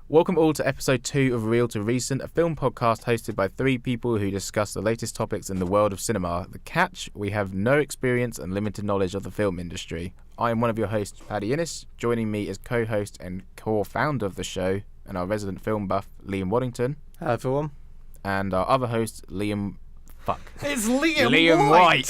Welcome all to episode 2 of Reel2Recent, a film podcast hosted by three people who discuss the latest topics in the world of cinema. The catch, we have no experience and limited knowledge of the film industry. I am one of your hosts, Paddy Innes. Joining me is co-host and core founder of the show and our resident film buff, Liam Waddington. Hello everyone. And our other host, Liam... It's Liam White.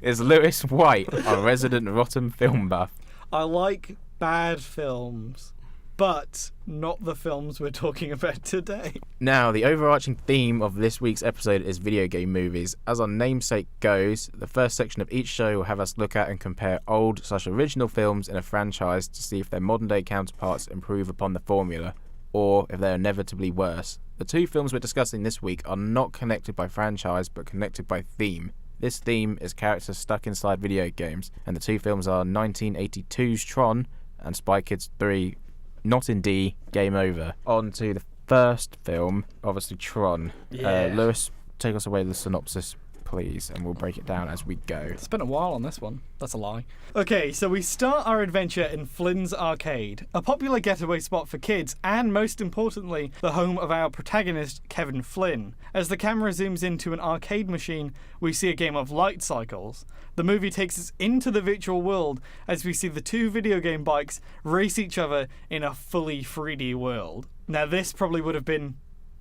is Lewis White, our resident rotten film buff. I like bad films, but not the films we're talking about today. Now, the overarching theme of this week's episode is video game movies. As our namesake goes, the first section of each show will have us look at and compare old/original films in a franchise to see if their modern-day counterparts improve upon the formula, or if they're inevitably worse. The two films we're discussing this week are not connected by franchise, but connected by theme. This theme is characters stuck inside video games, and the two films are 1982's Tron and Spy Kids 3, Not in D, Game Over. On to the first film, obviously Tron. Yeah. Lewis, take us away with the synopsis, please, and we'll break it down as we go. It's been a while on this one. That's a lie. Okay, so we start our adventure in Flynn's Arcade, a popular getaway spot for kids, and most importantly, the home of our protagonist, Kevin Flynn. As the camera zooms into an arcade machine, we see a game of light cycles. The movie takes us into the virtual world as we see the two video game bikes race each other in a fully 3D world. Now, this probably would have been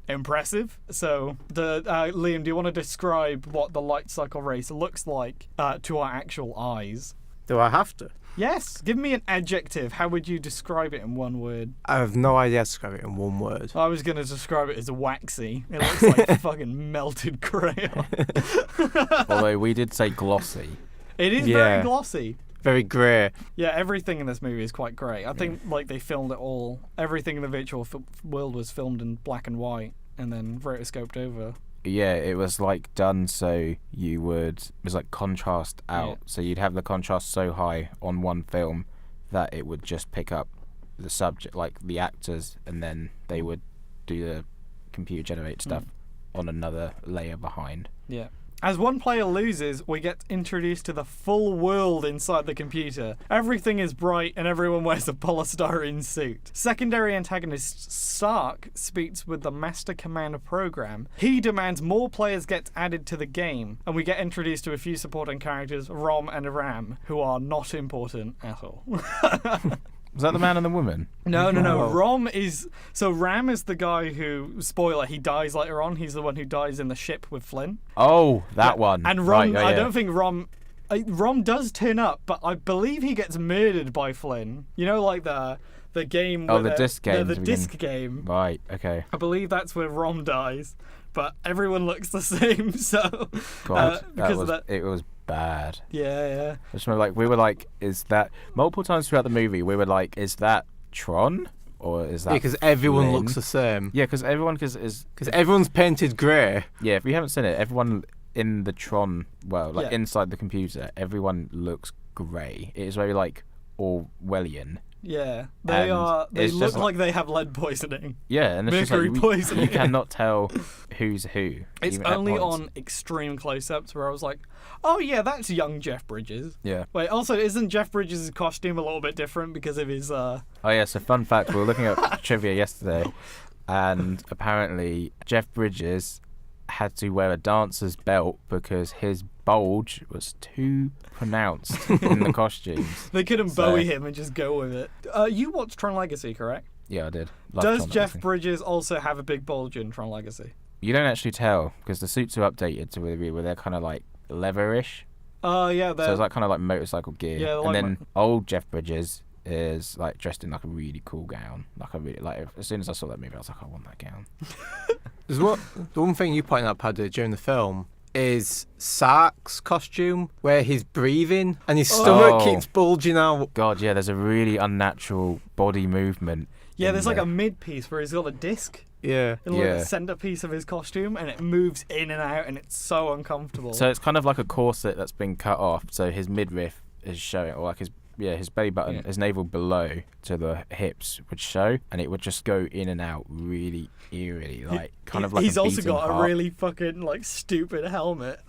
impressive. So, Liam, do you want to describe what the light cycle race looks like to our actual eyes? Do I have to? Yes. Give me an adjective. How would you describe it in one word? I have no idea how to describe it in one word. I was going to describe it as waxy. It looks like fucking melted crayon. Although we did say glossy. It is very glossy. Very grey. Yeah, everything in this movie is quite grey. I think they filmed it all. Everything in the virtual world was filmed in black and white and then rotoscoped over. Yeah, it was like done so it was like contrast out. Yeah. So you'd have the contrast so high on one film that it would just pick up the subject, like the actors, and then they would do the computer generated stuff on another layer behind. Yeah. As one player loses, we get introduced to the full world inside the computer. Everything is bright and everyone wears a polystyrene suit. Secondary antagonist Stark speaks with the Master Command program. He demands more players get added to the game, and we get introduced to a few supporting characters, Rom and Ram, who are not important at all. Was that the man and the woman? No. Ram is the guy who, spoiler, he dies later on. He's the one who dies in the ship with Flynn. Oh, that one. And Rom, I don't think Rom does turn up, but I believe he gets murdered by Flynn. You know, like the game. Oh, the disc game. The disc game. Right. Okay. I believe that's where Rom dies, but everyone looks the same. So, God, it was bad. Yeah. I just remember, we were like, is that multiple times throughout the movie? We were like, is that Tron or is that? Yeah, because everyone Flynn? looks the same. Yeah, because everyone's painted grey. Yeah, if you haven't seen it, everyone in the Tron inside the computer, everyone looks grey. It is very Orwellian. Yeah, they look like they have lead poisoning. Yeah, and it's mercury poisoning. You cannot tell who's who. It's only on extreme close-ups where I was like, oh yeah, that's young Jeff Bridges. Yeah. Wait, also, isn't Jeff Bridges' costume a little bit different because of his... Oh yeah, so fun fact, we were looking at trivia yesterday, and apparently Jeff Bridges had to wear a dancer's belt because his bulge was too pronounced in the costumes. They couldn't Bowie him and just go with it. You watched Tron Legacy, correct? Yeah, I did. Does Jeff Bridges also have a big bulge in Tron Legacy? You don't actually tell because the suits are updated to where they're kind of like leatherish. Yeah. So it's like kind of like motorcycle gear. Yeah, and then old Jeff Bridges is like dressed in like a really cool gown. As soon as I saw that movie, I was like, I want that gown. The one thing you pointed out, Paddy, during the film is Sark's costume, where he's breathing and his stomach keeps bulging out. God, yeah, there's a really unnatural body movement. Yeah, there's like a mid-piece where he's got a disc. Yeah. In the centerpiece of his costume, and it moves in and out, and it's so uncomfortable. So it's kind of like a corset that's been cut off, so his midriff is showing, or like his his belly button, his navel below to the hips would show, and it would just go in and out really eerily, like kind of like he's a also beating got heart. a really fucking like stupid helmet.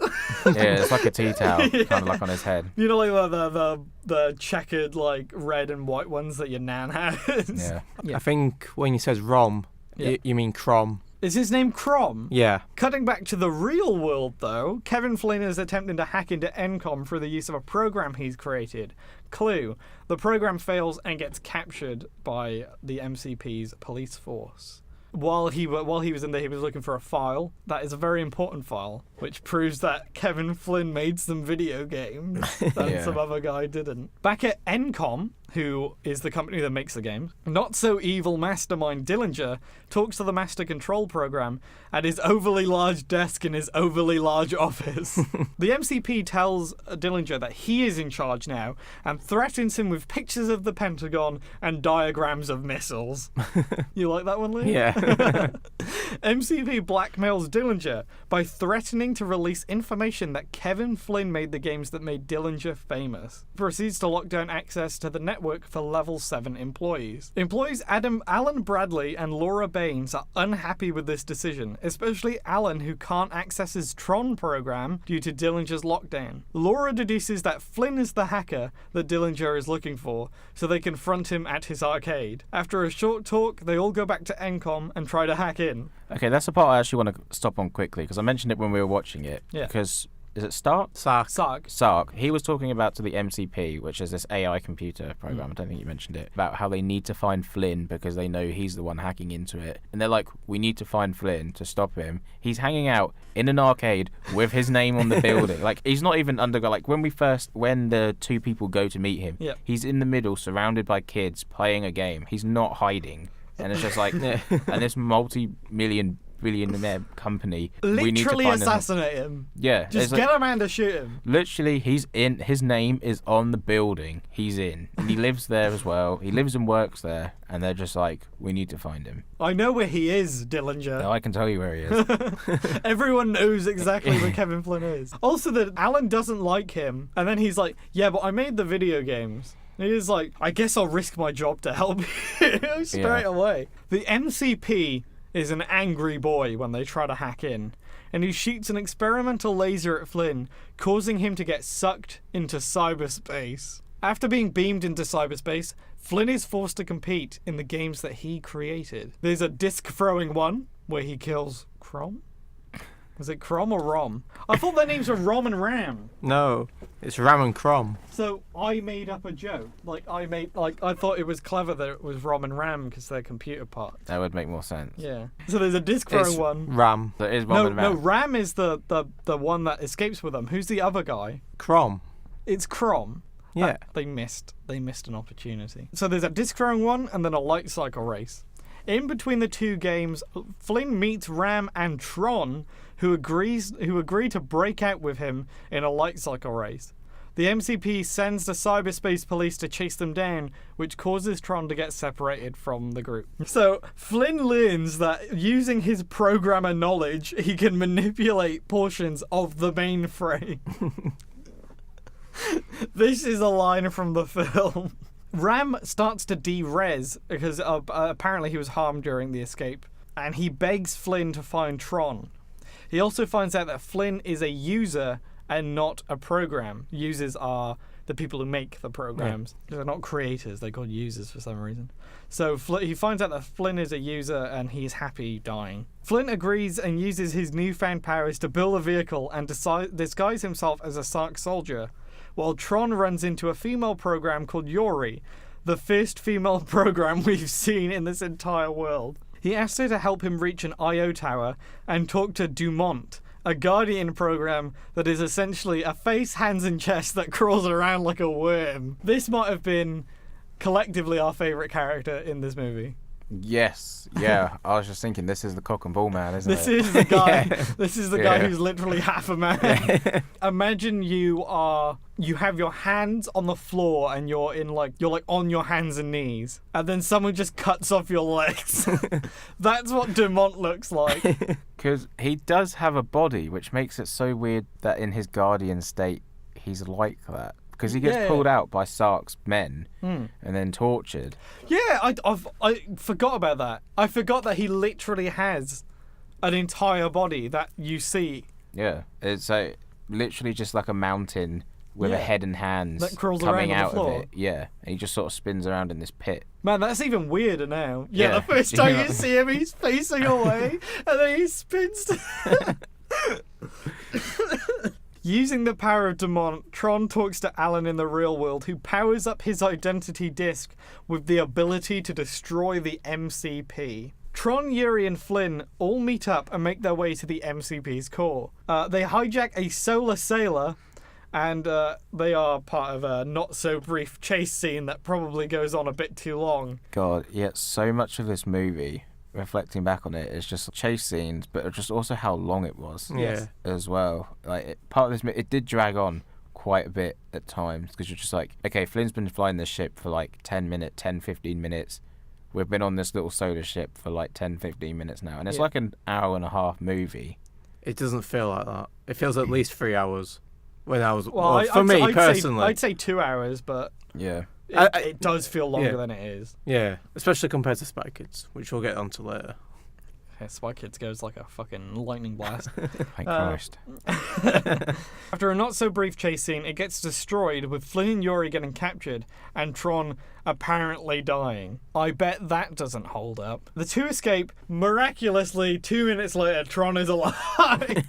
Yeah, it's like a tea towel, kind of like on his head. You know, like the checkered like red and white ones that your nan has. Yeah. I think when he says Rom, you mean Crom. Is his name Crom? Yeah. Cutting back to the real world, though, Kevin Flynn is attempting to hack into ENCOM through the use of a program he's created. Clue: the program fails and gets captured by the MCP's police force. While he was in there, he was looking for a file. That is a very important file, which proves that Kevin Flynn made some video games that some other guy didn't. Back at ENCOM, who is the company that makes the games, not-so-evil mastermind Dillinger talks to the Master Control Program at his overly large desk in his overly large office. The MCP tells Dillinger that he is in charge now and threatens him with pictures of the Pentagon and diagrams of missiles. You like that one, Lee? Yeah. MCP blackmails Dillinger by threatening to release information that Kevin Flynn made the games that made Dillinger famous. Proceeds to lock down access to the network for Level 7 employees. Employees Alan Bradley and Laura Baines are unhappy with this decision, especially Alan, who can't access his Tron program due to Dillinger's lockdown. Laura deduces that Flynn is the hacker that Dillinger is looking for, so they confront him at his arcade. After a short talk, they all go back to ENCOM and try to hack in. Okay, that's the part I actually want to stop on quickly, because I mentioned it when we were watching it. Yeah. Because, is it Stark? Sark. He was talking about to the MCP, which is this AI computer program. I don't think you mentioned it. About how they need to find Flynn because they know he's the one hacking into it. And they're like, we need to find Flynn to stop him. He's hanging out in an arcade with his name on the building. Like, he's not even like when the two people go to meet him, he's in the middle surrounded by kids playing a game. He's not hiding. And it's just like, and this multi-billionaire company, we need to Literally find assassinate him. Yeah. Just get a man to shoot him. Literally, he's in. His name is on the building. He's in. And he lives there as well. He lives and works there. And they're just like, we need to find him. I know where he is, Dillinger. No, I can tell you where he is. Everyone knows exactly where Kevin Flynn is. Also, that Alan doesn't like him. And then he's like, yeah, but I made the video games. And he's like, I guess I'll risk my job to help you. Straight away. The MCP is an angry boy when they try to hack in, and he shoots an experimental laser at Flynn, causing him to get sucked into cyberspace. After being beamed into cyberspace, Flynn is forced to compete in the games that he created. There's a disc-throwing one, where he kills Crom? Was it Crom or Rom? I thought their names were Rom and Ram. No, it's Ram and Crom. So I made up a joke. I thought it was clever that it was Rom and Ram because they're computer parts. That would make more sense. Yeah. So there's a disc throwing one. Ram. There is No, one with Ram. Ram is the one that escapes with them. Who's the other guy? Crom. It's Crom. Yeah. They missed an opportunity. So there's a disc throwing one and then a light cycle race. In between the two games, Flynn meets Ram and Tron, who agree to break out with him in a light cycle race. The MCP sends the cyberspace police to chase them down, which causes Tron to get separated from the group. So Flynn learns that using his programmer knowledge, he can manipulate portions of the mainframe. This is a line from the film. Ram starts to de-res because apparently he was harmed during the escape, and he begs Flynn to find Tron. He also finds out that Flynn is a user and not a program. Users are the people who make the programs. Yeah. They're not creators, they're called users for some reason. So he finds out that Flynn is a user and he's happy dying. Flynn agrees and uses his newfound powers to build a vehicle and disguise himself as a Sark soldier, while Tron runs into a female program called Yori, the first female program we've seen in this entire world. He asks her to help him reach an I.O. tower and talk to Dumont, a Guardian program that is essentially a face, hands, and chest that crawls around like a worm. This might have been collectively our favourite character in this movie. Yes, yeah. I was just thinking, this is the cock and ball man, isn't This it? is the guy. Yeah. This is the guy who's literally half a man. Yeah. Imagine you have your hands on the floor and you're on your hands and knees, and then someone just cuts off your legs. That's what Dumont looks like. Because he does have a body, which makes it so weird that in his Guardian state, he's like that. because he gets pulled out by Sark's men and then tortured. Yeah, I forgot about that. I forgot that he literally has an entire body that you see. Yeah, it's literally just like a mountain with a head and hands that crawls coming around on out the floor. of it. Yeah, and he just sort of spins around in this pit. Man, that's even weirder now. Yeah, Yeah. the first time you see him, he's facing away, and then he spins. Using the power of Demont, Tron talks to Alan in the real world, who powers up his identity disc with the ability to destroy the MCP. Tron, Yuri, and Flynn all meet up and make their way to the MCP's core. They hijack a solar sailor, and they are part of a not-so-brief chase scene that probably goes on a bit too long. God, yeah, so much of this movie, reflecting back on it, is just chase scenes, but just also how long it was as well. Like, part of this, it did drag on quite a bit at times, because you're just like, okay, Flynn's been flying this ship for like 15 minutes. We've been on this little solar ship for like 10-15 minutes now, and it's like an hour and a half movie. It doesn't feel like that. It feels at least 3 hours. When I was, I'd personally, I'd say 2 hours, but Yeah. it does feel longer than it is. Yeah, especially compared to Spy Kids, which we'll get onto later. Yeah, Spy Kids goes like a fucking lightning blast. Thank Christ. After a not-so-brief chase scene, it gets destroyed, with Flynn and Yuri getting captured, and Tron apparently dying. I bet that doesn't hold up. The two escape. Miraculously, 2 minutes later, Tron is alive.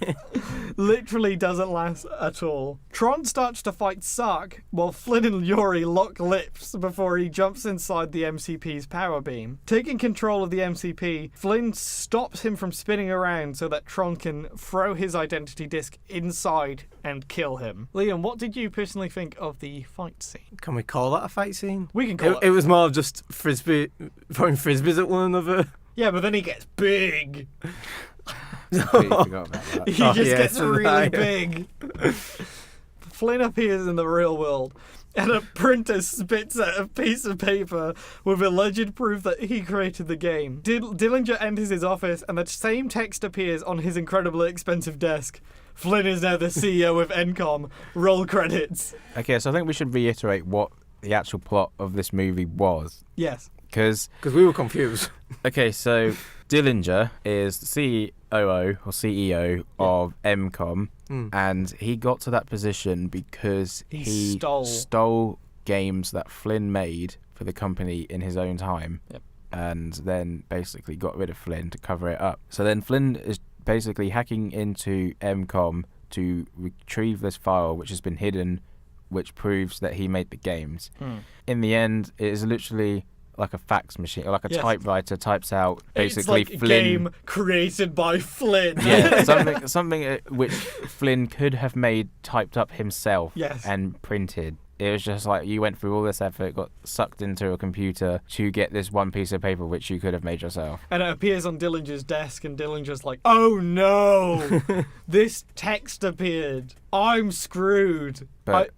Literally doesn't last at all. Tron starts to fight Sark, while Flynn and Yuri lock lips before he jumps inside the MCP's power beam. Taking control of the MCP, Flynn stops him from spinning around so that Tron can throw his identity disc inside and kill him. Liam, what did you personally think of the fight scene? Can we call that a fight scene? We can call It was more of just throwing frisbees at one another. Yeah, but then he gets big. Completely forgot about that. He just gets so really big. Flynn appears in the real world, and a printer spits out a piece of paper with alleged proof that he created the game. Dillinger enters his office, and the same text appears on his incredibly expensive desk. Flynn is now the CEO of Encom. Roll credits. Okay, so I think we should reiterate what the actual plot of this movie was. Yes. Because we were confused. Okay, so Dillinger is the CEO of Encom, and he got to that position because he stole games that Flynn made for the company in his own time, and then basically got rid of Flynn to cover it up. So then Flynn is basically hacking into Encom to retrieve this file which has been hidden, which proves that he made the games. In the end, it is literally like a fax machine, like a typewriter types out basically it's like Flynn. A game created by Flynn. Yeah, something which Flynn could have made, typed up himself, and printed. It was just like you went through all this effort, got sucked into a computer to get this one piece of paper which you could have made yourself. And it appears on Dillinger's desk, and Dillinger's like, "Oh no, this text appeared. I'm screwed." But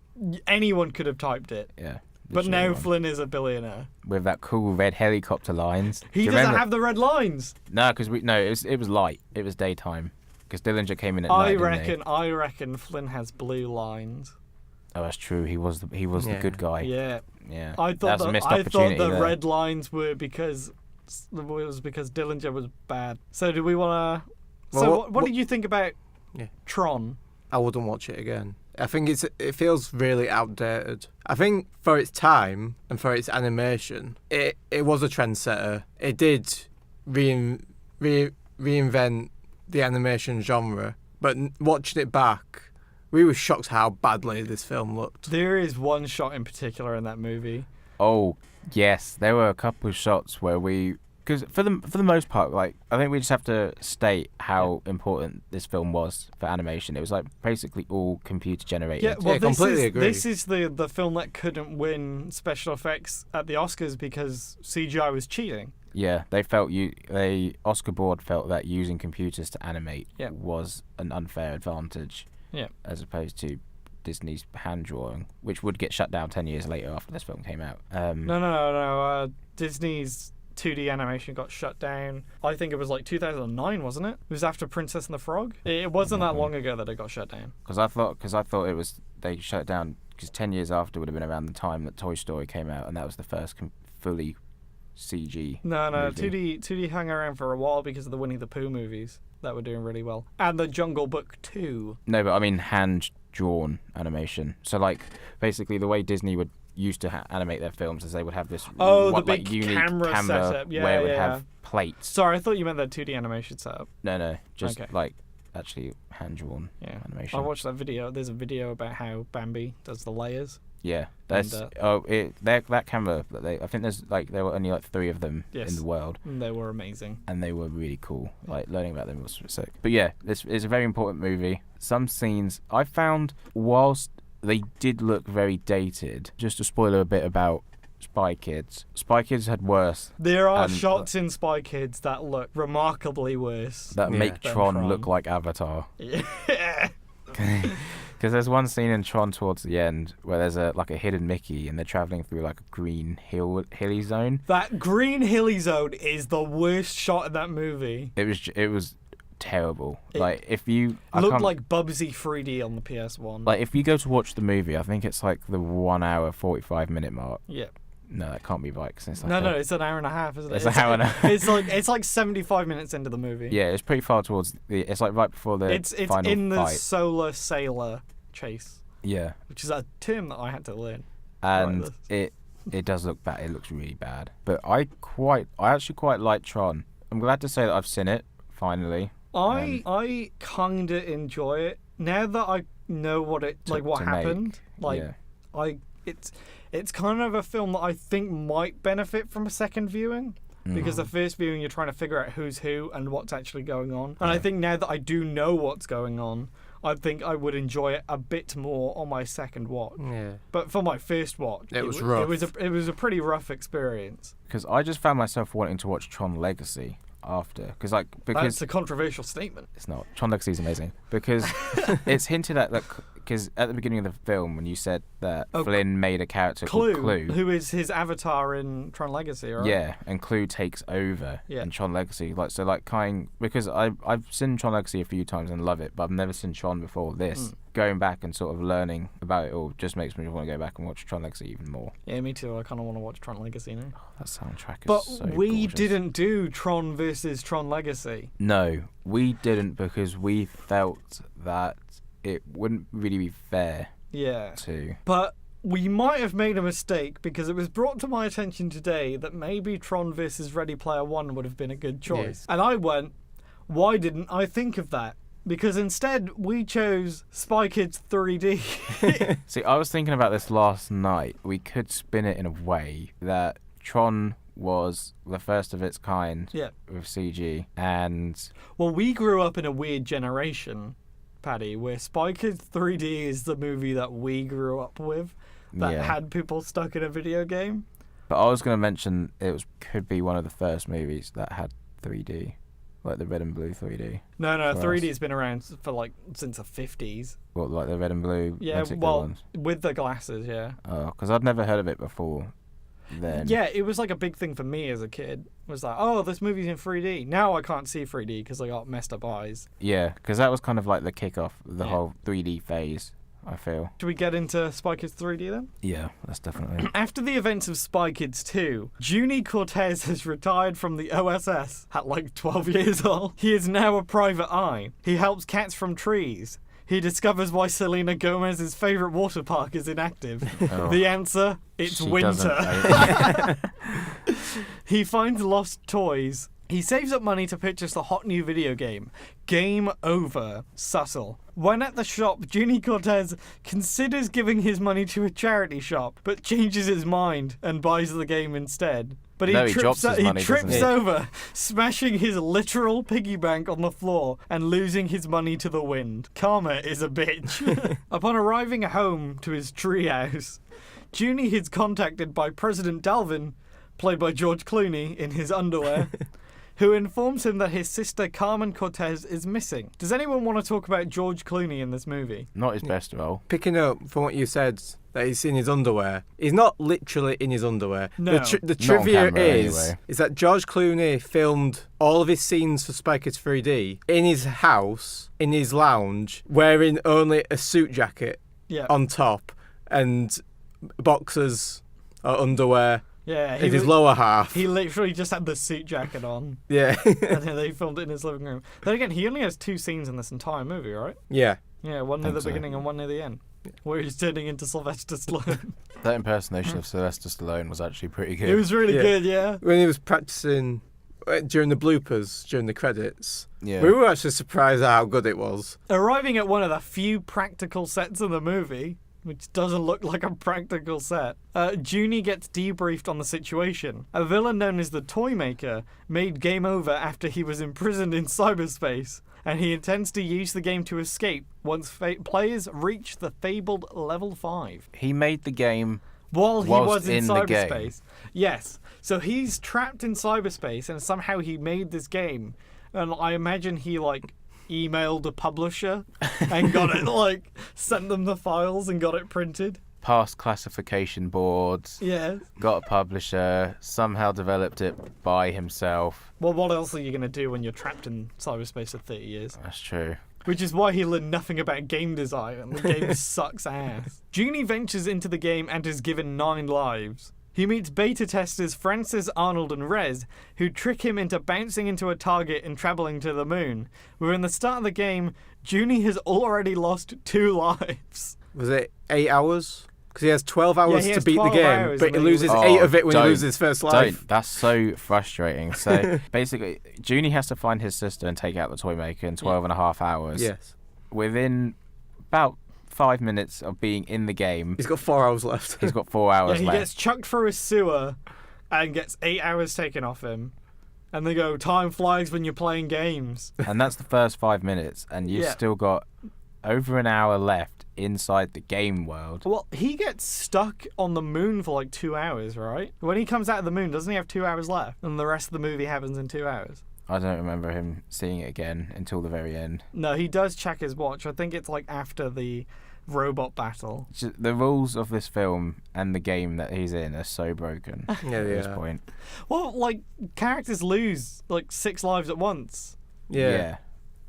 anyone could have typed it. Yeah. But now Flynn is a billionaire. With that cool red helicopter lines. He doesn't have the red lines. No, because it was light. It was daytime. Because Dillinger came in at night. I reckon Flynn has blue lines. Oh, that's true. He was the good guy. Yeah. Yeah. I thought the there. red lines were because Dillinger was bad. So do we want to? So what did you think about Tron? I wouldn't watch it again. I think it feels really outdated. I think for its time and for its animation, it was a trendsetter. It did reinvent the animation genre, but watching it back, we were shocked how badly this film looked. There is one shot in particular in that movie. Oh, yes. There were a couple of shots where because for the most part, like, I think we just have to state how important this film was for animation. It was like basically all computer generated. Yeah, well, completely agree. This is the film that couldn't win special effects at the Oscars because CGI was cheating. Yeah, the Oscar board felt that using computers to animate was an unfair advantage. Yeah. As opposed to Disney's hand drawing, which would get shut down 10 years later after this film came out. No. Disney's 2D animation got shut down. I think it was like 2009, wasn't it? It was after Princess and the Frog. It wasn't that long ago that it got shut down. Because I thought they shut it down because 10 years after would have been around the time that Toy Story came out, and that was the first fully CG No, movie. 2D hung around for a while because of the Winnie the Pooh movies that were doing really well. And the Jungle Book 2. No, but I mean hand-drawn animation. So, like, basically the way Disney would used to animate their films is they would have this the big unique camera setup. Yeah, where it would yeah. have plates. Sorry, I thought you meant that 2D animation setup. No, just Okay. like actually hand-drawn animation. I watched that video. There's a video about how Bambi does the layers. Yeah, that's that camera. I think there were only like 3 of them in the world, And they were amazing. and they were really cool. Like learning about them was sick. But yeah, this is a very important movie. Some scenes I found, whilst they did look very dated. Just to spoil a bit about Spy Kids. Spy Kids had worse. There are shots in Spy Kids that look remarkably worse. That make Tron look like Avatar. Yeah. Because there's one scene in Tron towards the end where there's a hidden Mickey and they're traveling through like a green hilly zone. That green hilly zone is the worst shot in that movie. It was terrible. Like if you looked like Bubsy 3D on the PS1. Like if you go to watch the movie, I think it's like the 1 hour 45-minute mark. Yeah. No, that can't be right. Cause it's like no, it's an hour and a half, isn't it? It's an hour and a half. It's like 75 minutes into the movie. Yeah, it's pretty far towards it's like right before the It's final in the fight. solar sailor chase. Yeah. Which is a term that I had to learn. And it does look bad. It looks really bad. But I actually quite like Tron. I'm glad to say that I've seen it finally. I kinda enjoy it now that I know what happened. It's kind of a film that I think might benefit from a second viewing. Because the first viewing you're trying to figure out who's who and what's actually going on. And I think now that I do know what's going on, I think I would enjoy it a bit more on my second watch. Yeah. But for my first watch, it was rough. It was a pretty rough experience. Because I just found myself wanting to watch Tron Legacy after. Because That's a controversial statement. It's not. Tron Legacy is amazing. Because it's hinted at that. Because at the beginning of the film, when you said that Flynn made a character called Clue, who is his avatar in Tron Legacy, right? Yeah, and Clue takes over in Tron Legacy. Because I've seen Tron Legacy a few times and love it, but I've never seen Tron before this. Going back and sort of learning about it all just makes me want to go back and watch Tron Legacy even more. Yeah, me too. I kind of want to watch Tron Legacy now. Oh, that soundtrack is but so we gorgeous. didn't do Tron versus Tron Legacy. No, we didn't because we felt that it wouldn't really be fair. Yeah. To. But we might have made a mistake because it was brought to my attention today that maybe Tron versus Ready Player One would have been a good choice. Yeah. And I went, why didn't I think of that? Because instead we chose Spy Kids 3D. See, I was thinking about this last night. We could spin it in a way that Tron was the first of its kind with CG. And well, we grew up in a weird generation, Paddy, where Spy Kids 3D is the movie that we grew up with that had people stuck in a video game. But I was going to mention could be one of the first movies that had 3D. Like the red and blue 3D. No, 3D's been around for since the 50s. What, like the red and blue? Yeah, ones? With the glasses, yeah. Oh, because I'd never heard of it before then. Yeah, it was like a big thing for me as a kid. It was like, oh, this movie's in 3D. Now I can't see 3D because I got messed up eyes. Yeah, because that was kind of like the kickoff, the whole 3D phase, I feel. Should we get into Spy Kids 3D then? Yeah, that's definitely. After the events of Spy Kids 2, Junie Cortez has retired from the OSS at like 12 years old. He is now a private eye. He helps cats from trees. He discovers why Selena Gomez's favourite water park is inactive. Oh. The answer, it's winter. He finds lost toys. He saves up money to purchase the hot new video game, Game Over. Subtle. When at the shop, Junie Cortez considers giving his money to a charity shop, but changes his mind and buys the game instead. But he trips over, smashing his literal piggy bank on the floor and losing his money to the wind. Karma is a bitch. Upon arriving home to his treehouse, Junie is contacted by President Dalvin, played by George Clooney, in his underwear, who informs him that his sister Carmen Cortez is missing. Does anyone want to talk about George Clooney in this movie? Not his best role. Picking up from what you said, that he's in his underwear. He's not literally in his underwear. No. The trivia is that George Clooney filmed all of his scenes for Spy Kids 3D in his house, in his lounge, wearing only a suit jacket on top, and boxers or underwear Yeah, in his lower half. He literally just had the suit jacket on. Yeah. And then they filmed it in his living room. Then again, he only has 2 scenes in this entire movie, right? Yeah. Yeah, one near the so. beginning and one near the end. Where he's turning into Sylvester Stallone. That impersonation of Sylvester Stallone was actually pretty good. It was really Yeah. good, yeah. When he was practicing during the bloopers, during the credits, Yeah. we were actually surprised at how good it was. Arriving at one of the few practical sets in the movie, which doesn't look like a practical set, Junie gets debriefed on the situation. A villain known as the Toymaker made game over after he was imprisoned in cyberspace, and he intends to use the game to escape once players reach the fabled level 5. He made the game While he whilst was in in the game. cyberspace. Yes. So he's trapped in cyberspace, and somehow he made this game. And I imagine he, emailed a publisher and got it, sent them the files and got it printed. past classification boards, Yeah. got a publisher, somehow developed it by himself. Well, what else are you going to do when you're trapped in cyberspace for 30 years? That's true. Which is why he learned nothing about game design, and the game sucks ass. Junie ventures into the game and is given 9 lives. He meets beta testers Francis, Arnold, and Rez, who trick him into bouncing into a target and travelling to the moon. Within the start of the game, Junie has already lost 2 lives. Was it 8 hours? Because he has 12 hours he to has beat the 12 game, hours but and he then he loses loses- 8 of it when he don't. loses his first life. Don't. That's so frustrating. So basically, Junie has to find his sister and take out the toy maker in 12 and a half hours. Yes. Within about 5 minutes of being in the game, He's got 4 hours left. he's got 4 hours He left. gets chucked through a sewer and gets 8 hours taken off him. And they go, time flies when you're playing games. And that's the first 5 minutes, and you've Yeah. still got over an hour left inside the game world. Well, he gets stuck on the moon for 2 hours, right? When he comes out of the moon, doesn't he have 2 hours left? And the rest of the movie happens in 2 hours. I don't remember him seeing it again until the very end. No, he does check his watch. I think it's after the robot battle. The rules of this film and the game that he's in are so broken at this point. Well, characters lose 6 lives at once. Yeah.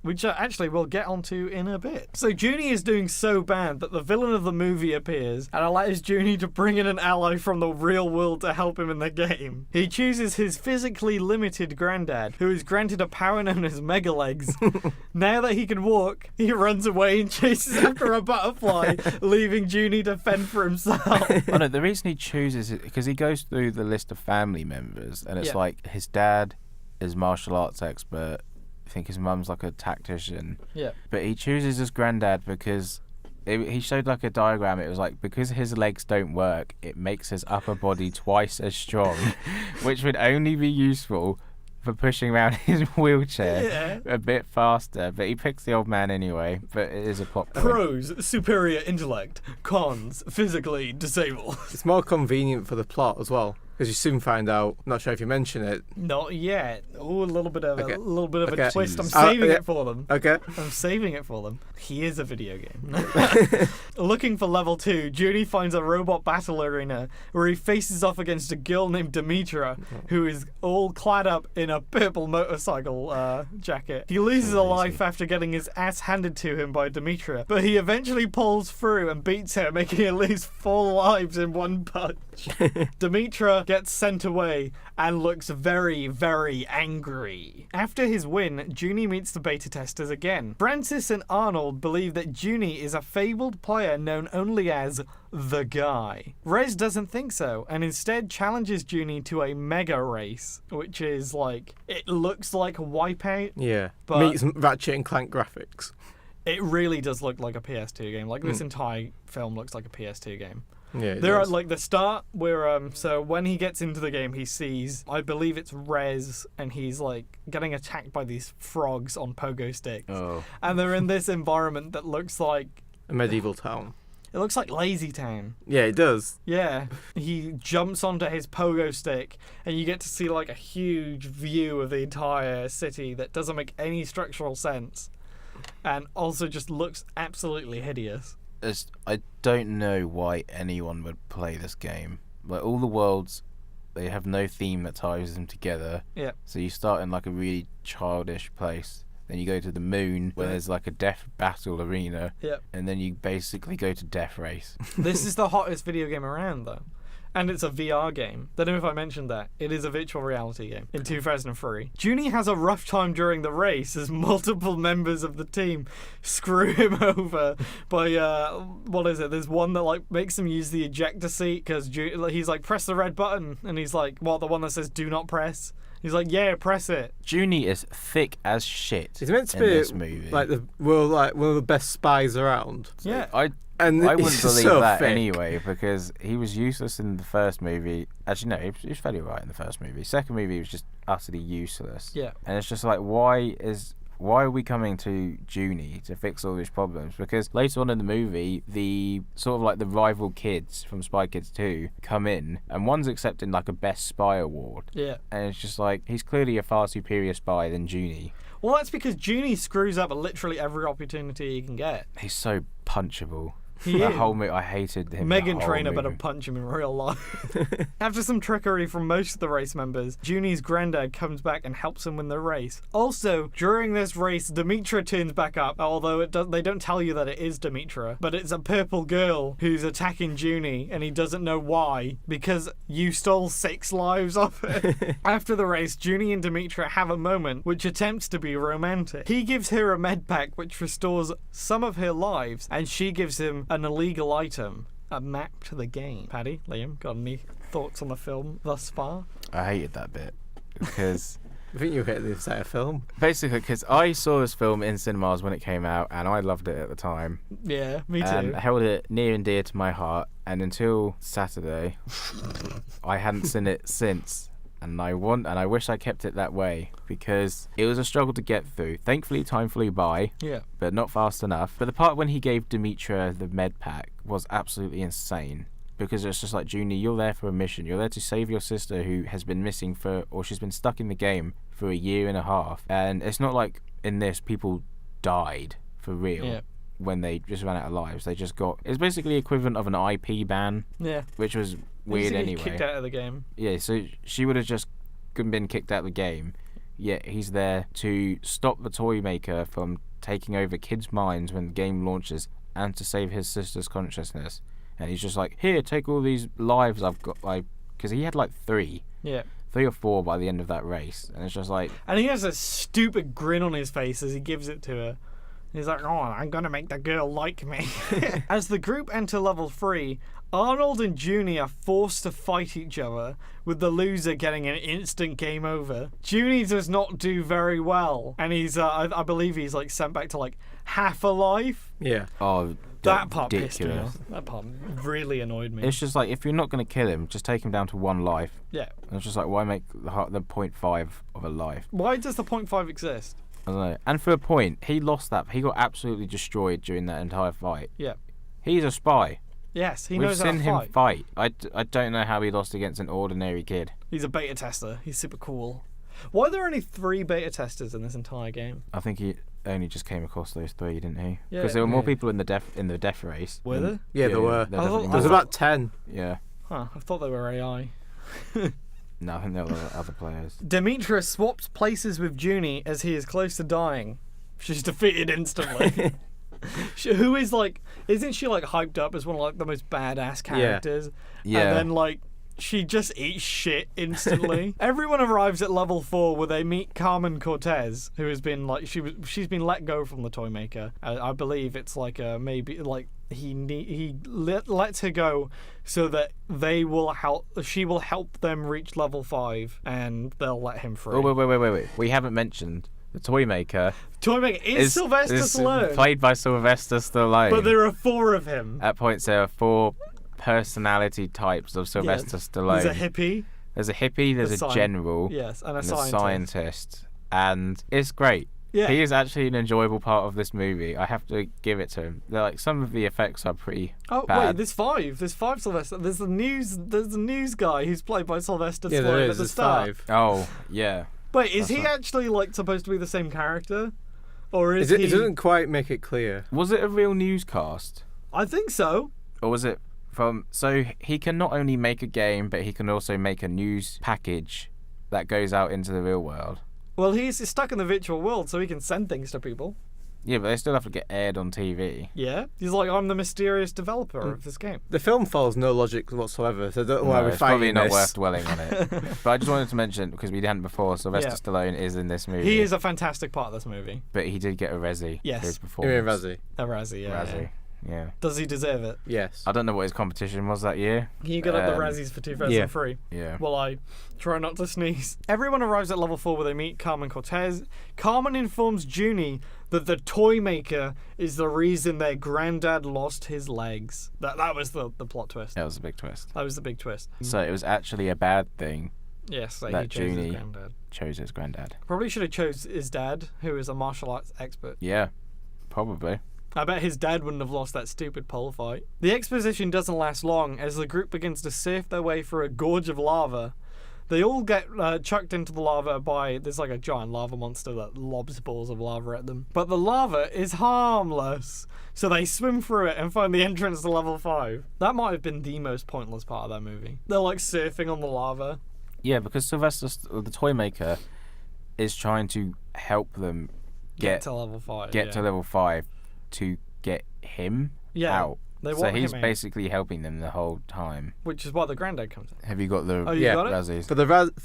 Which actually we'll get onto in a bit. So Junie is doing so bad that the villain of the movie appears and allows Junie to bring in an ally from the real world to help him in the game. He chooses his physically limited granddad, who is granted a power known as Mega Legs. Now that he can walk, he runs away and chases after a butterfly, leaving Junie to fend for himself. Oh no, the reason he chooses it because he goes through the list of family members, and it's Yeah. his dad is martial arts expert. I think his mum's a tactician. Yeah. But he chooses his granddad because he showed a diagram. It was because his legs don't work, it makes his upper body twice as strong, which would only be useful for pushing around his wheelchair a bit faster. But he picks the old man anyway. But it is a plot point. Pros, superior intellect. Cons, physically disabled. It's more convenient for the plot as well, because you soon find out. Not sure if you mention it. Not yet. Oh, a little bit of Okay. a twist. I'm Jeez. saving yeah. it for them. Okay. I'm saving it for them. He is a video game. Looking for level 2, Junie finds a robot battle arena where he faces off against a girl named Demetra, who is all clad up in a purple motorcycle jacket. He loses a life after getting his ass handed to him by Demetra, but he eventually pulls through and beats her, making her lose 4 lives in one punch. Demetra gets sent away and looks very, very angry. After his win, Junie meets the beta testers again. Francis and Arnold believe that Junie is a fabled player known only as the Guy. Rez doesn't think so, and instead challenges Junie to a mega race, which is it looks like Wipeout. Yeah. But- Meets Ratchet and Clank graphics. It really does look like a PS2 game. This entire film looks like a PS2 game. Yeah. it There does. are the start where so when he gets into the game, he sees, I believe it's Rez, and he's getting attacked by these frogs on pogo sticks, Oh. and they're in this environment that looks like a medieval town. it looks like Lazy Town. Yeah, it does. Yeah, he jumps onto his pogo stick, and you get to see a huge view of the entire city that doesn't make any structural sense, and also just looks absolutely hideous. I don't know why anyone would play this game. All the worlds, they have no theme that ties them together. Yeah. So you start in a really childish place, then you go to the moon where there's like a death battle arena, Yep. and then you basically go to Death Race. This is the hottest video game around, though. And it's a VR game. Don't know if I mentioned that. It is a virtual reality game in 2003. Junie has a rough time during the race as multiple members of the team screw him over by, what is it? There's one that like makes him use the ejector seat because he's like, press the red button. And he's like, what, the one that says do not press? He's like, yeah, press it. Junie is thick as shit. He's meant to in be this movie. like one of the best spies around. Yeah. And I wouldn't he's believe so that thick. anyway, because he was useless in the first movie. Actually, no, he was fairly right in the first movie. Second movie, he was just utterly useless. Yeah. And it's just like, why are we coming to Junie to fix all these problems? Because later on in the movie, the sort of like the rival kids from Spy Kids 2 come in, and one's accepting like a Best Spy award. Yeah. And it's just like, he's clearly a far superior spy than Junie. Well, that's because Junie screws up at literally every opportunity he can get. He's so punchable. He That is. whole movie, I hated him. Megan the whole Trainor better movie. punch him in real life. After some trickery from most of the race members, Junie's granddad comes back and helps him win the race. Also, during this race, Demetra turns back up, although they don't tell you that it is Demetra, but it's a purple girl who's attacking Junie, and he doesn't know why, because you stole 6 lives off her. After the race, Junie and Demetra have a moment which attempts to be romantic. He gives her a med pack which restores some of her lives, and she gives him an illegal item, a map to the game. Paddy, Liam, got any thoughts on the film thus far? I hated that bit because I think you hit the entire film. basically, because I saw this film in cinemas when it came out, and I loved it at the time, Yeah, me too. and I held it near and dear to my heart. And until Saturday, I hadn't seen it since. And I wish I kept it that way, because it was a struggle to get through. Thankfully, time flew by, Yeah. but not fast enough. But the part when he gave Demetra the med pack was absolutely insane, because it's just like, Junie, you're there for a mission. You're there to save your sister, who has been missing or she's been stuck in the game for 1.5 years. And it's not like in this people died for real. Yeah. When they just ran out of lives. They just got... It's basically equivalent of an IP ban, Yeah. which was weird Easy to get anyway. kicked out of the game. Yeah, so she would have just been kicked out of the game. Yet he's there to stop the toy maker from taking over kids' minds when the game launches, and to save his sister's consciousness. And he's just like, here, take all these lives I've got. Like, because he had like 3 Yeah. or 4 by the end of that race. And it's just like... And he has a stupid grin on his face as he gives it to her. He's like, oh, I'm gonna make the girl like me. As the group enter level 3, Arnold and Junie are forced to fight each other, with the loser getting an instant game over. Junie does not do very well, and he's, I believe he's like sent back to like half a life. Yeah. Oh, That part pissed me ridiculous. off. That part really annoyed me. It's just like, if you're not going to kill him, just take him down to 1 life. Yeah. And it's just like, why make the 0.5 of a life? Why does the 0.5 exist? I don't know. And for a point, he lost that. He got absolutely destroyed during that entire fight. Yeah. He's a spy. Yes, he We've knows how seen to him fight. fight. I don't know how he lost against an ordinary kid. He's a beta tester. He's super cool. Why are there only 3 beta testers in this entire game? I think he only just came across those 3, didn't he? Yeah. Because there were more Yeah. people in the death race. Were there? Yeah, there were. there I thought- definitely There's were. about 10. Yeah. Huh, I thought they were AI. No, I think there were other players. Demetra swaps places with Junie as he is close to dying. She's defeated instantly. Who is like, isn't she like hyped up as one of like the most badass characters? Yeah. And then like, she just eats shit instantly. Everyone arrives at level 4 where they meet Carmen Cortez, who has been like, she's been let go from the toy maker. I believe it's like maybe like he lets her go so that she will help them reach level 5 and they'll let him free. Oh, wait. We haven't mentioned the toy maker Toy maker is Sylvester Stallone, played by Sylvester Stallone. but there are 4 of him. At points, there are 4 personality types of Sylvester Stallone. There's a hippie, There's a hippie, there's a general, yes, and a and scientist. a scientist. And it's great. Yeah. He is actually an enjoyable part of this movie. I have to give it to him. Like, some of the effects are pretty Oh bad. wait, there's 5. There's 5 Sylvester. There's the news guy who's played by Sylvester Yeah, Stallone there at is. the There's start. 5. Oh, yeah. Wait, is That's he right. actually like supposed to be the same character, or is It he? doesn't quite make it clear. Was it a real newscast? I think so. Or was it from... So he can not only make a game, but he can also make a news package that goes out into the real world. Well, he's stuck in the virtual world, so he can send things to people. Yeah, but they still have to get aired on TV. Yeah, he's like, I'm the mysterious developer of this game. The film follows no logic whatsoever, so I don't know why we're it's probably fighting not this. worth dwelling on it. But I just wanted to mention, because we hadn't before, Sylvester Stallone is in this movie. He is a fantastic part of this movie. But he did get a Razzie Yes. for his You performance. mean Razzie? A Razzie, yeah. Razzie, yeah. Does he deserve it? Yes. I don't know what his competition was that year. Can you get up the Razzies for 2003? Yeah. Well, I try not to sneeze. Everyone arrives at level 4 where they meet Carmen Cortez. Carmen informs Junie that the toy maker is the reason their granddad lost his legs. That was the plot twist. That was a big twist. That was the big twist. So it was actually a bad thing Yes, that he that chose his Junie granddad. chose his granddad. Probably should have chose his dad, who is a martial arts expert. Yeah, probably. I bet his dad wouldn't have lost that stupid pole fight. The exposition doesn't last long as the group begins to surf their way through a gorge of lava. They all get chucked into the lava by, there's like a giant lava monster that lobs balls of lava at them. But the lava is harmless. So they swim through it and find the entrance to level 5. That might have been the most pointless part of that movie. They're like surfing on the lava. Yeah, because Sylvester, the toy maker, is trying to help them Get to level 5. get to level 5 to get him out. They So want he's him out, basically helping them the whole time. which is why the granddad comes in. Have you got the Oh, you got it? Razzies? For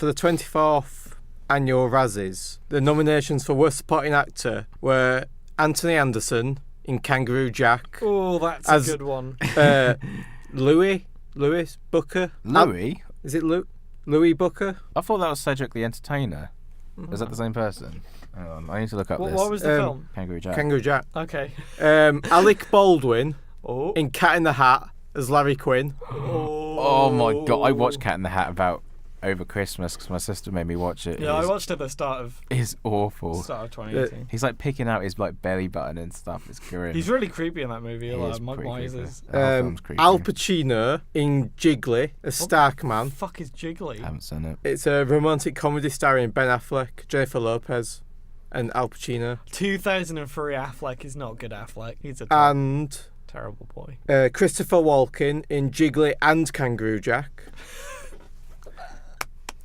the 24th annual Razzies, the nominations for Worst Supporting Actor were Anthony Anderson in Kangaroo Jack, Oh, that's As- a good one. Louis Booker. Louis? Is it Louis Booker? I thought that was Cedric the Entertainer. Is that the same person? Hang on, I need to look up What, this. what was the film? Kangaroo Jack. Kangaroo Jack. Okay. Alec Baldwin Oh. in Cat in the Hat as Larry Quinn. Oh my god, I watched Cat in the Hat about over Christmas because my sister made me watch it. Yeah, I watched it at the start of It's awful. 2018. He's like picking out his like belly button and stuff. It's grim. He's really creepy in that movie. He Like is Mug pretty Wise creepy. is. The whole film's creepy. Al Pacino in Jiggly as Starkman. Fuck is Jiggly? I haven't seen it. It's a romantic comedy starring Ben Affleck, Jennifer Lopez, and Al Pacino. 2003 Affleck is not good Affleck. He's a And terrible boy. Christopher Walken in Jiggly and Kangaroo Jack.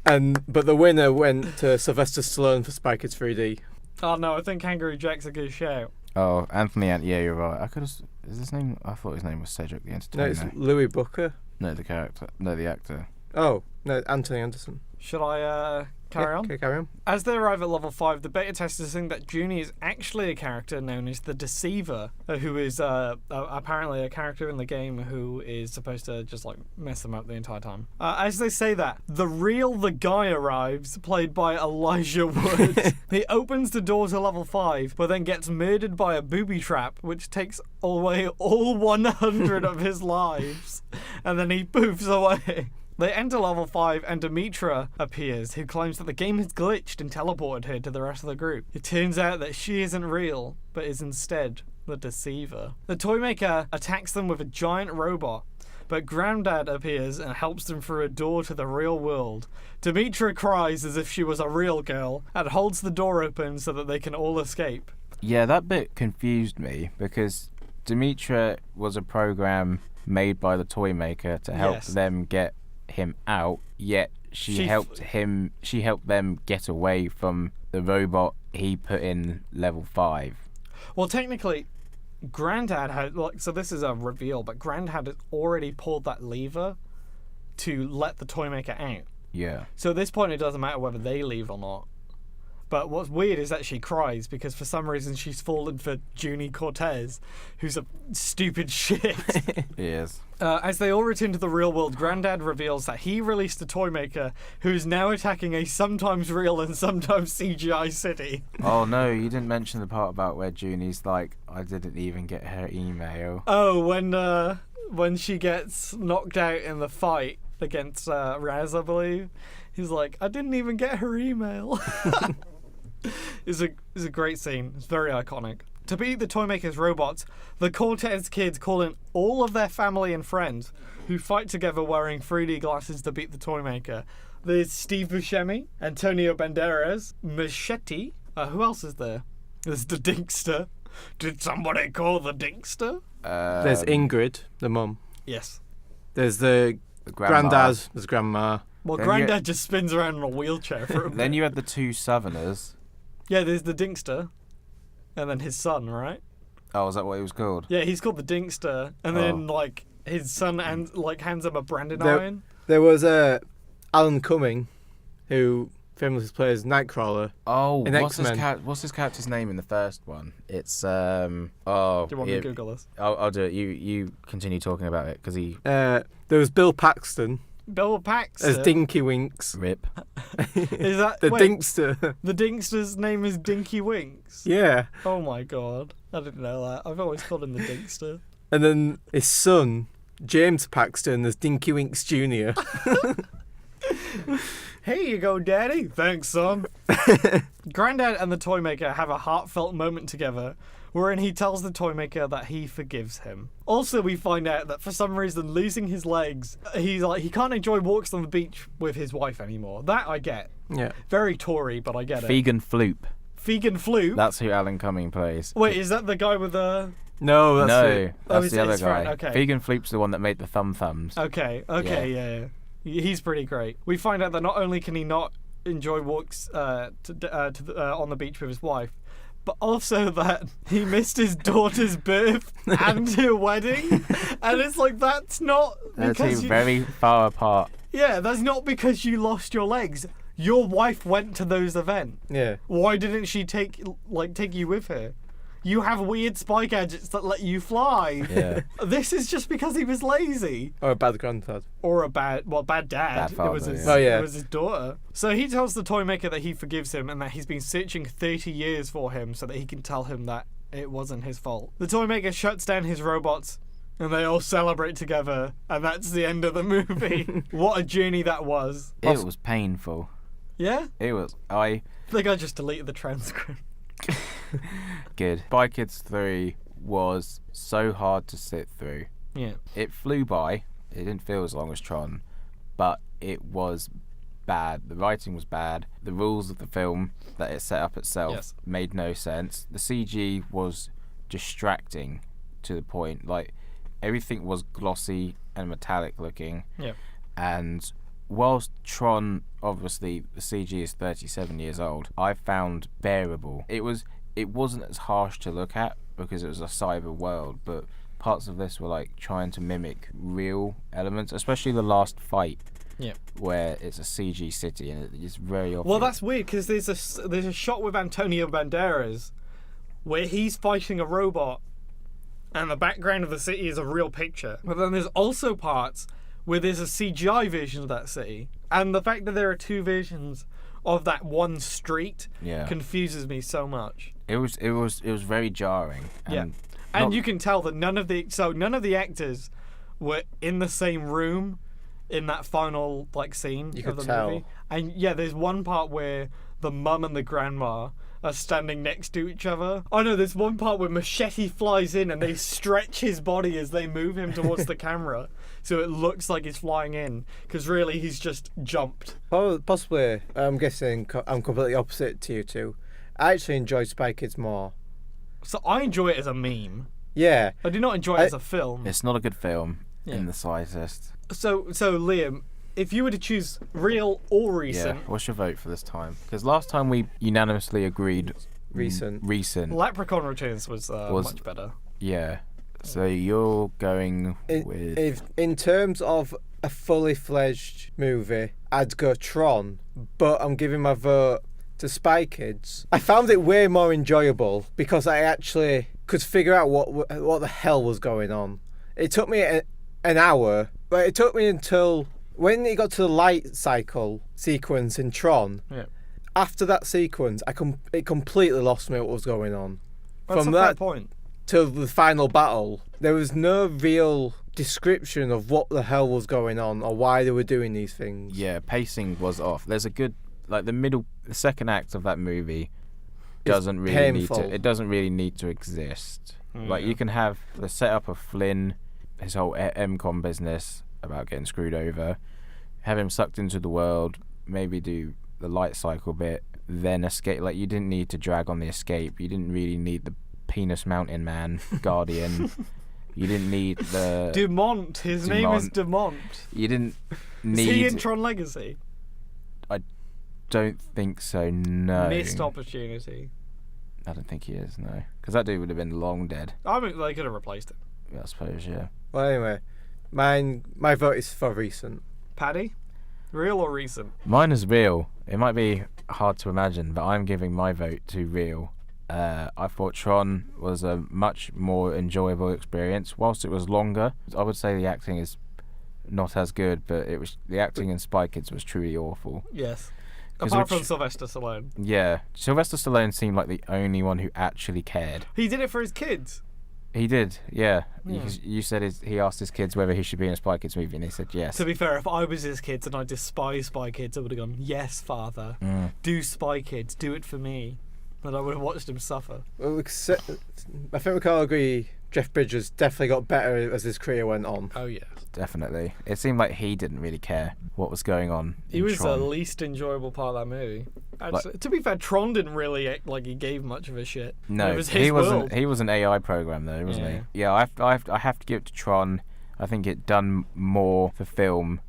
But the winner went to Sylvester Stallone for Spy Kids 3D. Oh no, I think Kangaroo Jack's a good shout. Oh, Anthony yeah, you're right. I could have. Is his name? I thought his name was Cedric the No, Entertainer. it's Louis Booker. No, the character. No, the actor. Oh, no, Anthony Anderson. Should I carry on? Okay, carry on. As they arrive at level 5, the beta testers think that Junie is actually a character known as the Deceiver, who is apparently a character in the game who is supposed to just like mess them up the entire time. As they say that, the guy arrives, played by Elijah Wood. He opens the door to level 5, but then gets murdered by a booby trap, which takes away all 100 of his lives, and then he poofs away. They enter level 5 and Demetra appears, who claims that the game has glitched and teleported her to the rest of the group. It turns out that she isn't real, but is instead the Deceiver. The Toymaker attacks them with a giant robot, but Granddad appears and helps them through a door to the real world. Demetra cries as if she was a real girl and holds the door open so that they can all escape. Yeah, that bit confused me because Demetra was a program made by the toy maker to help Yes. them get him out, yet she helped them get away from the robot he put in level 5. Well, technically, Granddad had so this is a reveal, but Granddad had already pulled that lever to let the Toymaker out. Yeah. So at this point, it doesn't matter whether they leave or not. But what's weird is that she cries because for some reason she's fallen for Junie Cortez, who's a stupid shit. Yes. As they all return to the real world, Granddad reveals that he released a Toymaker who is now attacking a sometimes real and sometimes CGI city. Oh no, you didn't mention the part about where Junie's like, I didn't even get her email. Oh, when she gets knocked out in the fight against Raz, I believe, he's like, I didn't even get her email. It's a great scene. It's very iconic. To beat the Toymaker's robots, the Cortez kids call in all of their family and friends who fight together wearing 3D glasses to beat the Toymaker. There's Steve Buscemi, Antonio Banderas, Machete. Who else is there? There's the Dinkster. Did somebody call the Dinkster? There's Ingrid, the mum. Yes. There's the grandma. granddad. There's grandma. Well, Then Grandad just spins around in a wheelchair for a bit. Then you had the two Southerners. Yeah, there's the Dinkster, and then his son, right? Oh, is that what he was called? Yeah, he's called the Dinkster, and then like his son and like hands him a branding There- iron. There was Alan Cumming, who famously plays Nightcrawler. Oh, In what's X-Men. what's his character's name in the first one? It's Do you want me to Google this? I'll do it. You continue talking about it because he There was Bill Paxton Bill Paxton. as Dinky Winks. rip. Is that The wait, Dinkster. The Dinkster's name is Dinky Winks. Yeah. Oh my god, I didn't know that. I've always called him the Dinkster. And then his son, James Paxton, as Dinky Winks Jr. Here you go, Daddy. Thanks, son. Grandad and the Toymaker have a heartfelt moment together wherein he tells the Toymaker that he forgives him. Also, we find out that for some reason, losing his legs, he can't enjoy walks on the beach with his wife anymore. That I get. Yeah. Very Tory, but I get it. Fegan Floop. Fegan Floop? That's who Alan Cumming plays. Wait, is that the guy with the... No, that's No, it. that's it's- the other it's guy. right, okay. Fegan Floop's the one that made the thumbs. Okay, yeah. He's pretty great. We find out that not only can he not enjoy walks on the beach with his wife, but also that he missed his daughter's birth and her wedding. And it's like, that's not They're because two very far apart. Yeah, that's not because you lost your legs. Your wife went to those events. Yeah. Why didn't she take you with her? You have weird spy gadgets that let you fly. Yeah. This is just because he was lazy. Or a bad granddad. Or a bad dad. Bad father, it was his, yeah. Oh, yeah. It was his daughter. So he tells the Toymaker that he forgives him and that he's been searching 30 years for him so that he can tell him that it wasn't his fault. The Toymaker shuts down his robots and they all celebrate together, and that's the end of the movie. What a journey that was. It was painful. Yeah? It was. I think I just deleted the transcript. Good. Spy Kids 3 was so hard to sit through. Yeah. It flew by. It didn't feel as long as Tron, but it was bad. The writing was bad. The rules of the film that it set up itself made no sense. The CG was distracting to the point. Like, everything was glossy and metallic looking. Yeah. And whilst Tron, obviously the CG is 37 years old, I found bearable. It wasn't as harsh to look at because it was a cyber world, but parts of this were like trying to mimic real elements, especially the last fight. Yeah. Where it's a CG city and it's very obvious. Well, that's weird because there's a shot with Antonio Banderas where he's fighting a robot and the background of the city is a real picture. But then there's also parts where there's a CGI version of that city, and the fact that there are two versions of that one street confuses me so much. It was very jarring. And and you can tell that none of the actors were in the same room in that final scene of the movie. And there's one part where the mum and the grandma are standing next to each other. Oh no, there's one part where Machete flies in and they stretch his body as they move him towards the camera, so it looks like he's flying in, because really he's just jumped. Possibly, I'm guessing I'm completely opposite to you two. I actually enjoyed Spy Kids more. So I enjoy it as a meme. Yeah. I do not enjoy it as a film. It's not a good film in the slightest. So Liam, if you were to choose real or recent... Yeah, what's your vote for this time? Because last time we unanimously agreed... Recent. Leprechaun Returns was much better. Yeah. So you're going with... If in terms of a fully fledged movie, I'd go Tron, but I'm giving my vote to Spy Kids. I found it way more enjoyable because I actually could figure out what the hell was going on. It took me an hour, but it took me until when it got to the light cycle sequence in Tron. Yeah. After that sequence, it completely lost me what was going on. That's From a fair that point. to the final battle, there was no real description of what the hell was going on or why they were doing these things. Yeah, pacing was off. There's a good the second act of that movie doesn't really need to exist. You can have the setup of Flynn, his whole MCOM business about getting screwed over, have him sucked into the world, maybe do the light cycle bit, then escape. You didn't need to drag on the escape. You didn't really need the Penis Mountain Man Guardian You didn't need the Dumont. His name is Dumont. You didn't Is he need. in Tron Legacy? Don't think so. No. Missed opportunity. I don't think he is. No, because that dude would have been long dead. I mean, they could have replaced him. Yeah, I suppose. Yeah. Well, anyway, my vote is for recent. Paddy? Real or recent? Mine is real. It might be hard to imagine, but I'm giving my vote to real. I thought Tron was a much more enjoyable experience. Whilst it was longer, I would say the acting is not as good, but the acting in Spy Kids was truly awful. Yes. 'Cause Apart from Sylvester Stallone. Yeah, Sylvester Stallone seemed like the only one who actually cared. He did it for his kids. He did, yeah. Yeah. You said he asked his kids whether he should be in a Spy Kids movie, and he said yes. To be fair, if I was his kids and I despise Spy Kids, I would have gone, yes, father. Do Spy Kids. Do it for me. And I would have watched him suffer. Well, I think we can all agree Jeff Bridges definitely got better as his career went on. Oh, yeah. Definitely. It seemed like he didn't really care what was going on. He in was Tron. the least enjoyable part of that movie. Actually, to be fair, Tron didn't really act like he gave much of a shit. No, it was his he wasn't. world. He was an AI program though, wasn't Yeah. he? Yeah, I have to give it to Tron. I think it done more for film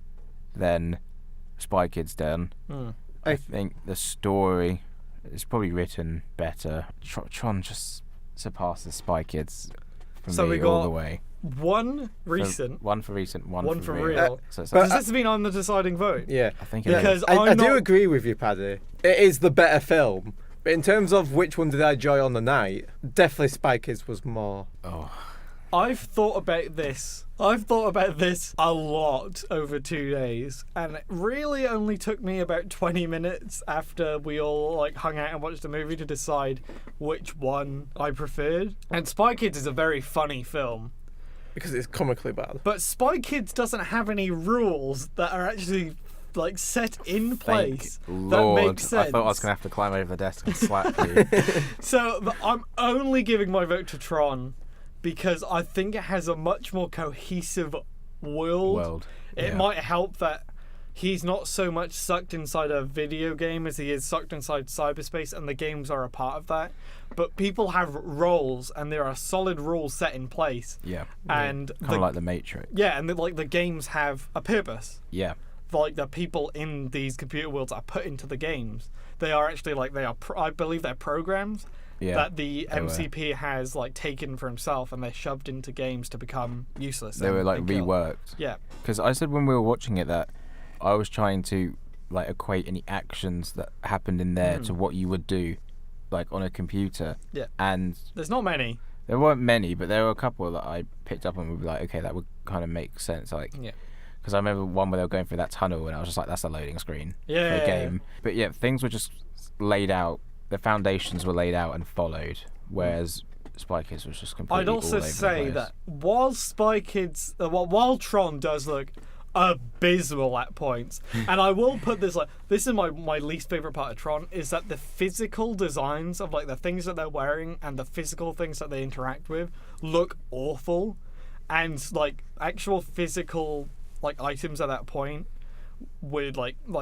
than Spy Kids done. I think the story is probably written better. Tron just surpasses Spy Kids for So me we all got the way. One recent. One for recent, one One for for real. real. So it's Does this mean I'm the deciding vote? Yeah. I think Yeah. it Because is. I I'm do not- agree with you, Paddy. It is the better film. But in terms of which one did I enjoy on the night, definitely Spy Kids was more. Oh, I've thought about this. A lot over 2 days, and it really only took me about 20 minutes after we all hung out and watched the movie to decide which one I preferred. And Spy Kids is a very funny film, Because it's comically bad. but Spy Kids doesn't have any rules that are actually set in place thank that Lord. make sense. I thought I was going to have to climb over the desk and slap you. So I'm only giving my vote to Tron because I think it has a much more cohesive world. It yeah. might help that he's not so much sucked inside a video game as he is sucked inside cyberspace, and the games are a part of that. But people have roles, and there are solid rules set in place. Yeah. And Kind of like the Matrix. yeah, and the games have a purpose. Yeah. The people in these computer worlds are put into the games. They are actually I believe they're programs that the MCP has taken for himself, and they're shoved into games to become useless. They were and killed. reworked. Yeah. Because I said when we were watching it that I was trying to equate any actions that happened in there to what you would do on a computer. Yeah. And There's not many. there weren't many, but there were a couple that I picked up and would be like, okay, that would kind of make sense. Yeah. Because I remember one where they were going through that tunnel, and I was just like, that's a loading screen for Yeah. a game. But yeah, things were just laid out. The foundations were laid out and followed, whereas Spy Kids was just completely I'd also all over say the place. that while Spy Kids, while Tron does look abysmal at points, and I will put this this is my least favorite part of Tron, is that the physical designs of the things that they're wearing and the physical things that they interact with look awful, and actual physical items at that point with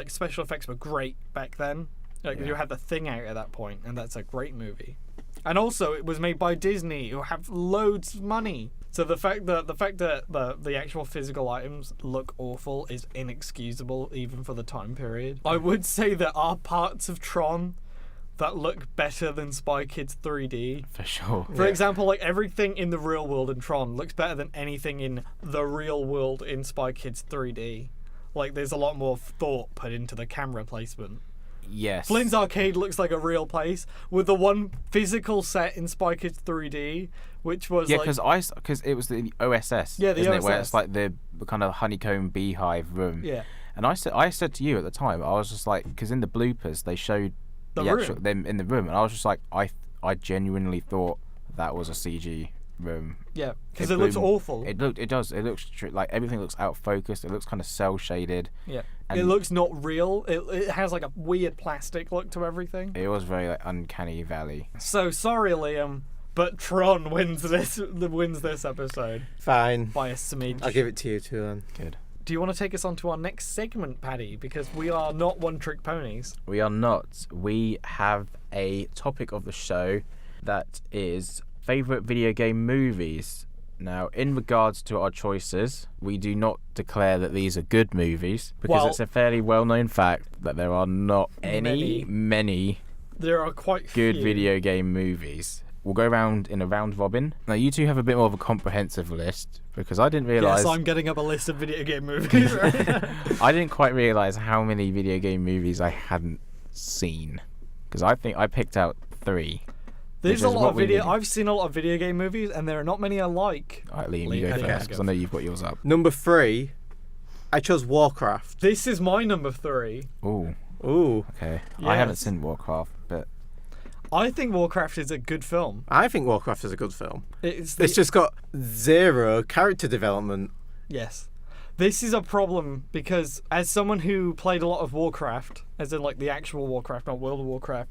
special effects were great back then. You had the Thing out at that point, and that's a great movie. And also, it was made by Disney, who have loads of money. So the fact that the actual physical items look awful is inexcusable, even for the time period. I would say there are parts of Tron that look better than Spy Kids 3D. For sure. For example, everything in the real world in Tron looks better than anything in the real world in Spy Kids 3D. There's a lot more thought put into the camera placement. Yes. Flynn's Arcade looks like a real place, with the one physical set in Spy Kids 3D, which was because it was the OSS. Yeah, the isn't OSS. It, where it's the kind of honeycomb beehive room. Yeah. And I said to you at the time, I was just because in the bloopers they showed them in the room, and I was just I genuinely thought that was a CG room. Yeah, because it looks awful. It does. It looks everything looks out focused. It looks kind of cell shaded. Yeah. And it looks not real. It has a weird plastic look to everything. It was very uncanny valley. So sorry, Liam, but Tron wins this episode Fine. by a smidge. I'll give it to you too then. Good. Do you want to take us on to our next segment, Paddy? Because we are not one-trick ponies. We are not. We have a topic of the show that is favourite video game movies. Now, in regards to our choices, we do not declare that these are good movies because Well- it's a fairly well-known fact that there are not many There are quite good few. video game movies. We'll go around in a round robin. Now, you two have a bit more of a comprehensive list because I didn't realise... Yes, I'm getting up a list of video game movies. Right? I didn't quite realise how many video game movies I hadn't seen. Because I think I picked out 3. There's Which a is lot what of we video. need. I've seen a lot of video game movies, and there are not many I like. Alright, Liam, you Liam, go okay, first go. because I know you've got yours up. Number 3, I chose Warcraft. This is my number 3. Ooh, Ooh, okay. I haven't Yes. seen Warcraft, but I think Warcraft is a good film. I think Warcraft is a good film. It's It's just got 0 character development. Yes. This is a problem because as someone who played a lot of Warcraft, as in like the actual Warcraft, not World of Warcraft,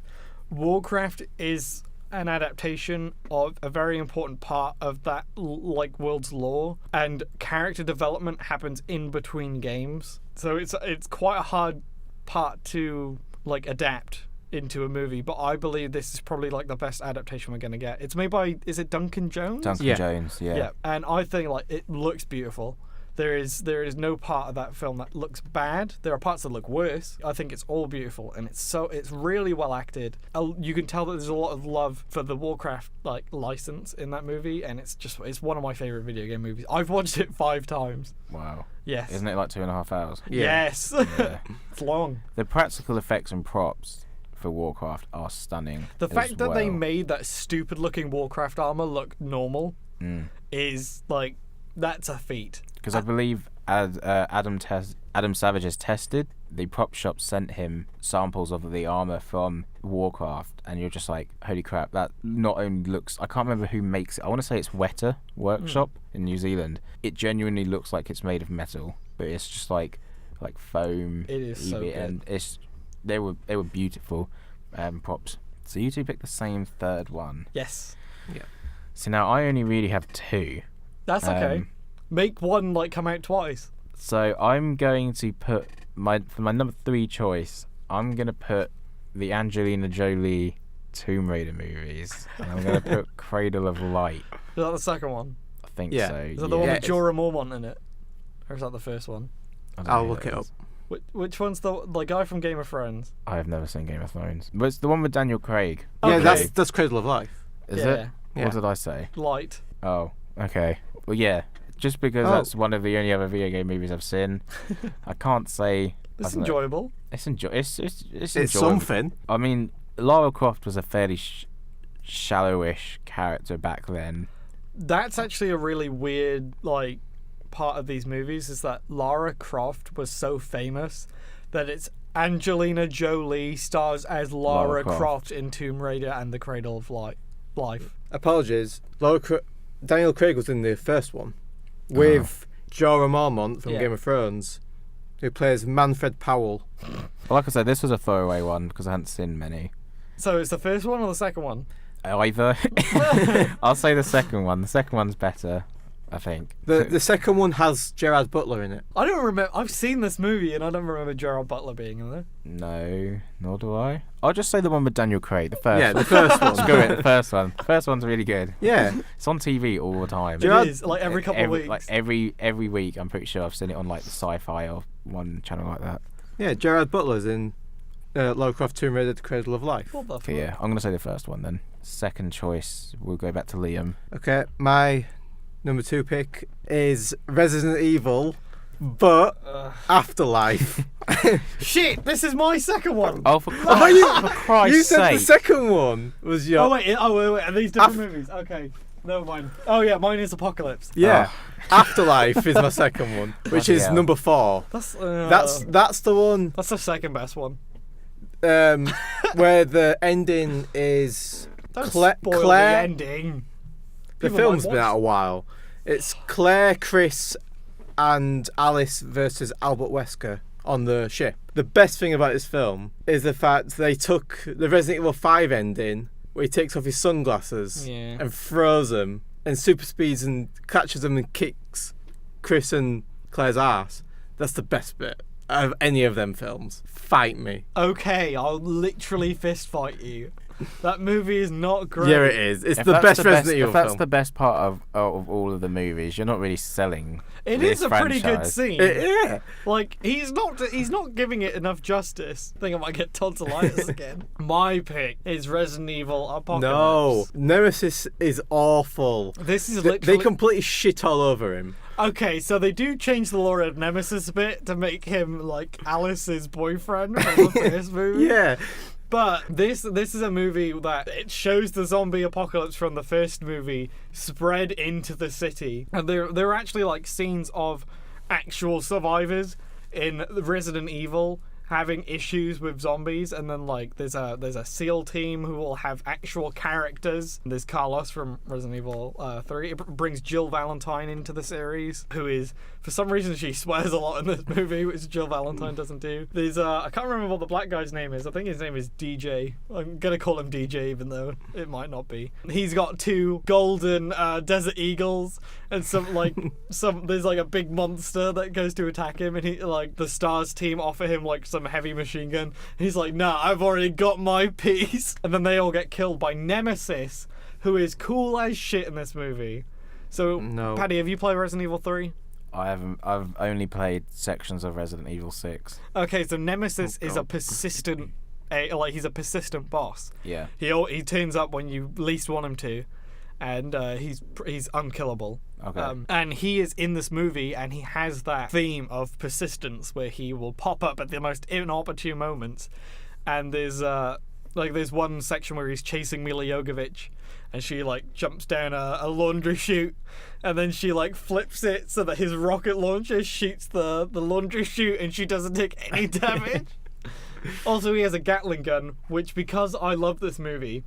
Warcraft is an adaptation of a very important part of that like world's lore, and character development happens in between games. So it's quite a hard part to like adapt into a movie, but I believe this is probably like the best adaptation we're going to get. It's made by, is it Duncan Jones? Duncan Yeah. Jones, Yeah, and I think like it looks beautiful. There is no part of that film that looks bad. There are parts that look worse. I think it's all beautiful, and it's really well acted. You can tell that there's a lot of love for the Warcraft like license in that movie, and it's one of my favorite video game movies. I've watched it 5 times. Wow. Yes. Isn't it like 2.5 hours? Yeah. Yes. Yeah. It's long. The practical effects and props for Warcraft are stunning. The fact that they well. made that stupid looking Warcraft armor look normal is like that's a feat. Because I believe Adam Savage has tested, the prop shop sent him samples of the armor from Warcraft, and you're just like, holy crap, that not only looks... I can't remember who makes it. I want to say it's Weta Workshop in New Zealand. It genuinely looks like it's made of metal, but it's just like foam. It is so good. And they were beautiful props. So you two picked the same third one. Yes. So now I only really have 2. That's okay. Make one like come out twice. So I'm going to put for my number 3 choice. I'm gonna put the Angelina Jolie Tomb Raider movies, and I'm gonna put Cradle of Light. Is that the second one? I think Yeah. so. Is that the one Yeah, with Jorah Mormont in it? Or is that the first one? I don't I'll know look who it up. is. Which one's the guy from Game of Thrones? I have never seen Game of Thrones, but it's the one with Daniel Craig. Yeah, Okay. that's Cradle of Life. Is Yeah. it? Yeah. What did I say? Light. Oh, okay. Well, yeah. Just because Oh. that's one of the only other video game movies I've seen, I can't say. It's I don't know. enjoyable. It's It's It's enjoyable. something. I mean, Lara Croft was a fairly shallowish character back then. That's actually a really weird like part of these movies is that Lara Croft was so famous that it's Angelina Jolie stars as Lara Croft. Croft in Tomb Raider and the Cradle of Life. Apologies. Daniel Craig was in the first one with Jorah Mormont from Yeah. Game of Thrones, who plays Manfred Powell. Well, like I said, this was a throwaway one because I hadn't seen many. So it's the first one or the second one? Either. I'll say the second one. The second one's better, I think. The second one has Gerard Butler in it. I don't remember. I've seen this movie and I don't remember Gerard Butler being in there. No, nor do I. I'll just say the one with Daniel Craig, the first Yeah, one. the first one. Screw it, the first one. The first one's really good. Yeah. It's on TV all the time. Gerard- It is like every couple of weeks. Like every week, I'm pretty sure I've seen it on like the Sci-Fi or one channel like that. Yeah, Gerard Butler's in Lara Croft Tomb Raider: The Cradle of Life. What the fuck? Okay, yeah, I'm gonna say the first one then. Second choice, we'll go back to Liam. Okay, my number 2 pick is Resident Evil, but Afterlife. Shit! This is my second one. Oh, for you Christ's said sake! the second one was your... Oh wait! Are these different movies? Okay, never mind. Oh yeah, mine is Apocalypse. Yeah, Afterlife is my second one, which Bloody is hell. number 4. That's That's the one that's the second best one. where the ending is Don't Claire. spoil the Claire. ending. The People film's might been watch out a while. It's Claire, Chris, and Alice versus Albert Wesker on the ship. The best thing about this film is the fact they took the Resident Evil 5 ending, where he takes off his sunglasses Yeah. and throws them, and super speeds and catches them and kicks Chris and Claire's ass. That's the best bit of any of them films. Fight me. Okay, I'll literally fist fight you. That movie is not great. Yeah, it is. It's If the that's best the Resident Evil If that's film. the best part of all of the movies, you're not really selling. It this is a pretty good franchise. scene. Yeah. Like he's not giving it enough justice. I think I might get tonsillitis again. My pick is Resident Evil Apocalypse. No, Nemesis is awful. This is They literally completely shit all over him. okay. So they do change the lore of Nemesis a bit to make him like Alice's boyfriend from the first movie. Yeah. But this is a movie that it shows the zombie apocalypse from the first movie spread into the city, and there are actually like scenes of actual survivors in Resident Evil having issues with zombies, and then like there's a SEAL team who will have actual characters. There's Carlos from Resident Evil 3. It brings Jill Valentine into the series, who is, for some reason, she swears a lot in this movie, which Jill Valentine doesn't do. There's I can't remember what the black guy's name is. I think his name is DJ. I'm gonna call him DJ, even though it might not be. He's got 2 golden desert eagles, and there's like a big monster that goes to attack him, and he like the STARS team offer him like some heavy machine gun. He's like, nah, I've already got my piece. And then they all get killed by Nemesis, who is cool as shit in this movie. So, No. Paddy, have you played Resident Evil 3? I haven't. I've only played sections of Resident Evil 6. Okay, so Nemesis is a God. persistent, he's a persistent boss. Yeah. He turns up when you least want him to, and he's unkillable. Okay. And he is in this movie, and he has that theme of persistence where he will pop up at the most inopportune moments. And there's one section where he's chasing Mila Jovovich, and she like jumps down a laundry chute, and then she like flips it so that his rocket launcher shoots the laundry chute, and she doesn't take any damage. Also, he has a Gatling gun, which, because I love this movie,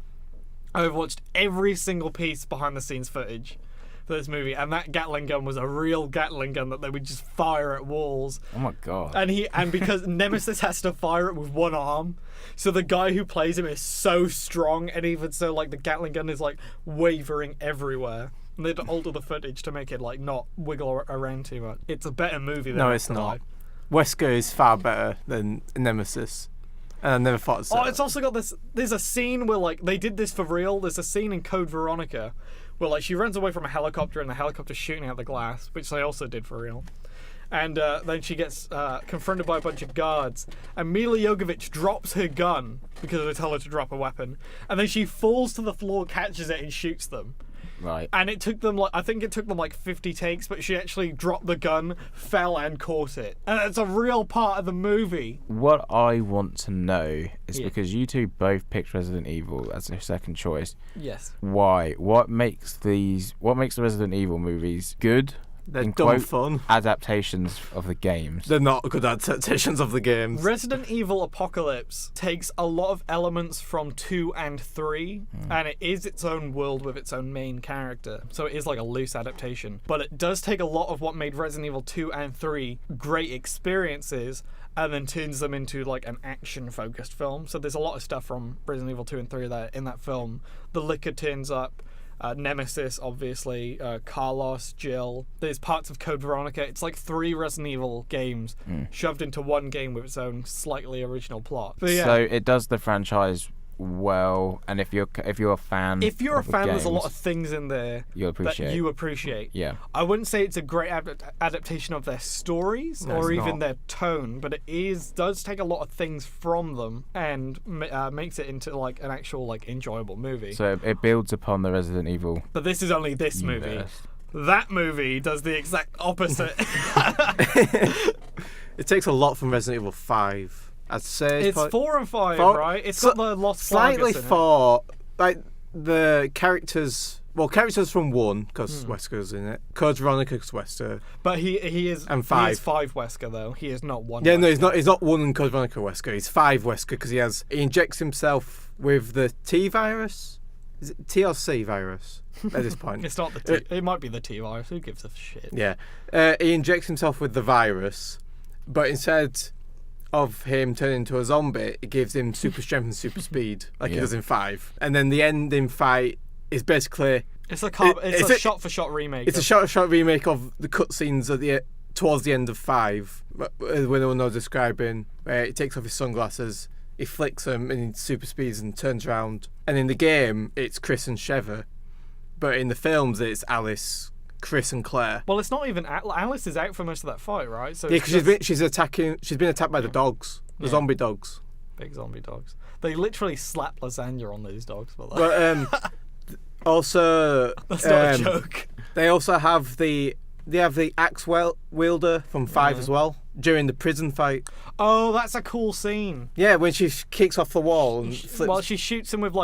I've watched every single piece behind the scenes footage for this movie, and that Gatling gun was a real Gatling gun that they would just fire at walls. Oh my god. And because Nemesis has to fire it with one arm, so the guy who plays him is so strong, and even so, like the Gatling gun is like wavering everywhere. And they'd alter the footage to make it like not wiggle around too much. It's a better movie than No, it's Afterlife. not. Wesker is far better than Nemesis. And I never thought so. Oh, it's also got this. There's a scene where like they did this for real. There's a scene in Code Veronica where like she runs away from a helicopter and the helicopter's shooting out the glass, which they also did for real. And then she gets confronted by a bunch of guards, and Mila Jovovich drops her gun because they tell her to drop a weapon, and then she falls to the floor, catches it, and shoots them. Right. And it took them I think it took them like 50 takes, but she actually dropped the gun, fell, and caught it. And it's a real part of the movie. What I want to know is, Yeah. because you two both picked Resident Evil as your second choice, Yes. why? What makes the Resident Evil movies good? They're in dumb quote, fun. adaptations of the games? They're not good adaptations of the games. Resident Evil Apocalypse takes a lot of elements from 2 and 3, and it is its own world with its own main character. So it is like a loose adaptation. But it does take a lot of what made Resident Evil 2 and 3 great experiences, and then turns them into like an action-focused film. So there's a lot of stuff from Resident Evil 2 and 3 that in that film. The liquor turns up. Nemesis, obviously, Carlos, Jill. There's parts of Code Veronica. It's like 3 Resident Evil games shoved into one game with its own slightly original plot. But yeah, So it does the franchise well, and if you're a fan, if you're a of the fan, there's a games, lot of things in there you appreciate. that you appreciate. Yeah. I wouldn't say it's a great adaptation of their stories No, or it's even not. their tone, but it does take a lot of things from them and makes it into like an actual like enjoyable movie. So it builds upon the Resident Evil But this is only this movie. universe. That movie does the exact opposite. It takes a lot from Resident Evil 5. I'd say It's 4 and 5, Four- right? It's so- got the Lost slightly Plagas in it. 4. Like the characters. Well, characters from 1 because Wesker's in it. Code Veronica because Wesker. But he is And He 5. is 5 Wesker though. He is not 1. Yeah, no, Wesker. he's not. He's not 1 in Code Veronica Wesker. He's 5 Wesker because he injects himself with the T virus. Is it T or C virus at this point? It's not the T. It might be the T virus. Who gives a shit? Yeah, he injects himself with the virus, but instead of him turning into a zombie, it gives him super strength and super speed, like he Yeah. does in 5. And then the ending fight is basically It's a it's a- shot-for-shot remake. it's a shot remake of the cutscenes at towards the end of 5, when they were describing where he takes off his sunglasses he flicks them and he super speeds and turns around. And in the game, it's Chris and Sheva. But in the films, it's Alice, Chris and Claire. Well, it's not even Alice is out for most of that fight, right? So Yeah, because she's been attacked by the dogs, the zombie dogs. Big zombie dogs. They literally slap lasagna on those dogs. But also, that's not a joke. They also have the axe wielder from 5 as well during the prison fight. Oh, that's a cool scene. Yeah, when she kicks off the wall and flips. Well, she shoots him with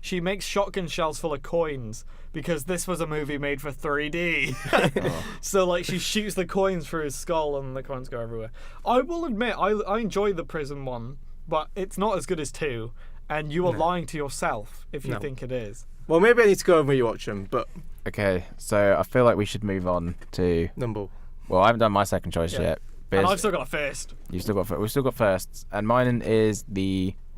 she makes shotgun shells full of coins because this was a movie made for 3D. So like she shoots the coins through his skull and the coins go everywhere. I will admit I enjoy the prison one, but it's not as good as 2. And you are lying to yourself if you think it is. Well, maybe I need to go and rewatch them, but... Okay, so I feel like we should move on to... Number. Well, I haven't done my second choice yet. And I've still got a first. We've still got firsts. And mine is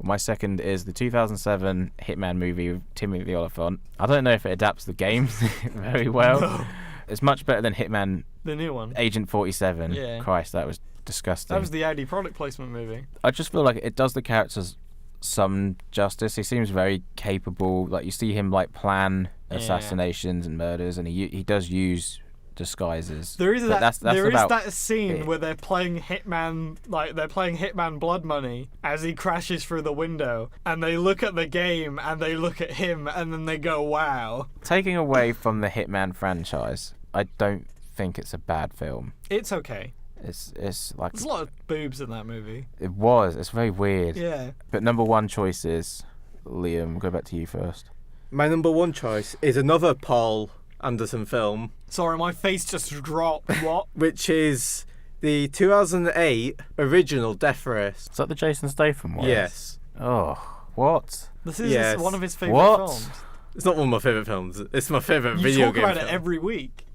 my second is the 2007 Hitman movie with Timothy Oliphant. I don't know if it adapts the games very well. No. It's much better than Hitman... The new one. Agent 47. Yeah. Christ, that was disgusting. That was the Audi product placement movie. I just feel like it does the characters some justice. He seems very capable. Like you see him like plan assassinations and murders, and he does use disguises. There is that scene where they're playing Hitman Blood Money as he crashes through the window, and they look at the game and they look at him and then they go, "Wow." Taking away from the Hitman franchise, I don't think it's a bad film. It's okay. It's like there's a lot of boobs in that movie. It's very weird. Yeah. But number one choice is Liam. Go back to you first. My number one choice is another Paul Anderson film. Sorry, my face just dropped. What? Which is the 2008 original Death Race. Is that the Jason Statham one? Yes. Oh, what? This is one of his favourite films. It's not one of my favourite films. It's my favourite video game film. You talk about it every week.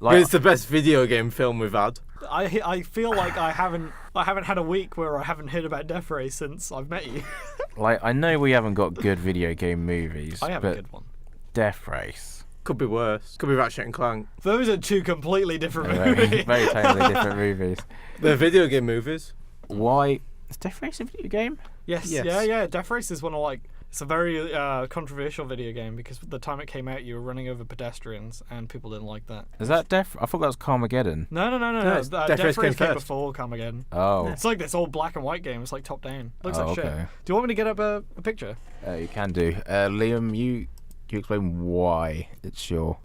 But it's the best video game film we've had. I feel like I haven't had a week where I haven't heard about Death Race since I've met you. Like, I know we haven't got good video game movies. I have a good one. Death Race. Could be worse. Could be Ratchet and Clank. Those are two completely different movies. Very totally different movies. They're video game movies. Why? Is Death Race a video game? Yes. Yeah. Death Race is one of it's a very controversial video game because the time it came out, you were running over pedestrians and people didn't like that. Is that Death? I thought that was Carmageddon. No. Death Race came before Carmageddon. Oh. It's like this old black and white game. It's like top down. Looks like shit. Do you want me to get up a picture? You can do. Liam, you explain why it's your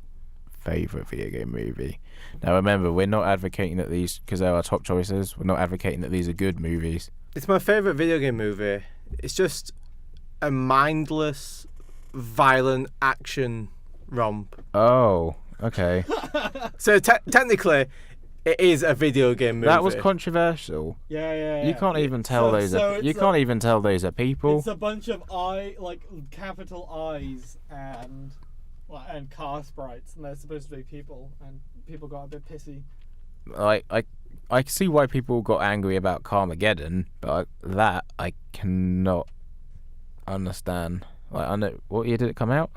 favourite video game movie. Now remember, we're not advocating that these, because they're our top choices, we're not advocating that these are good movies. It's my favourite video game movie. It's just a mindless, violent action romp. Oh, okay. So technically, it is a video game movie. That was controversial. Yeah. You can't even tell those are people. It's a bunch of capital I's and car sprites, and they're supposed to be people, and people got a bit pissy. I see why people got angry about Carmageddon, but that I cannot understand. I know what year did it come out?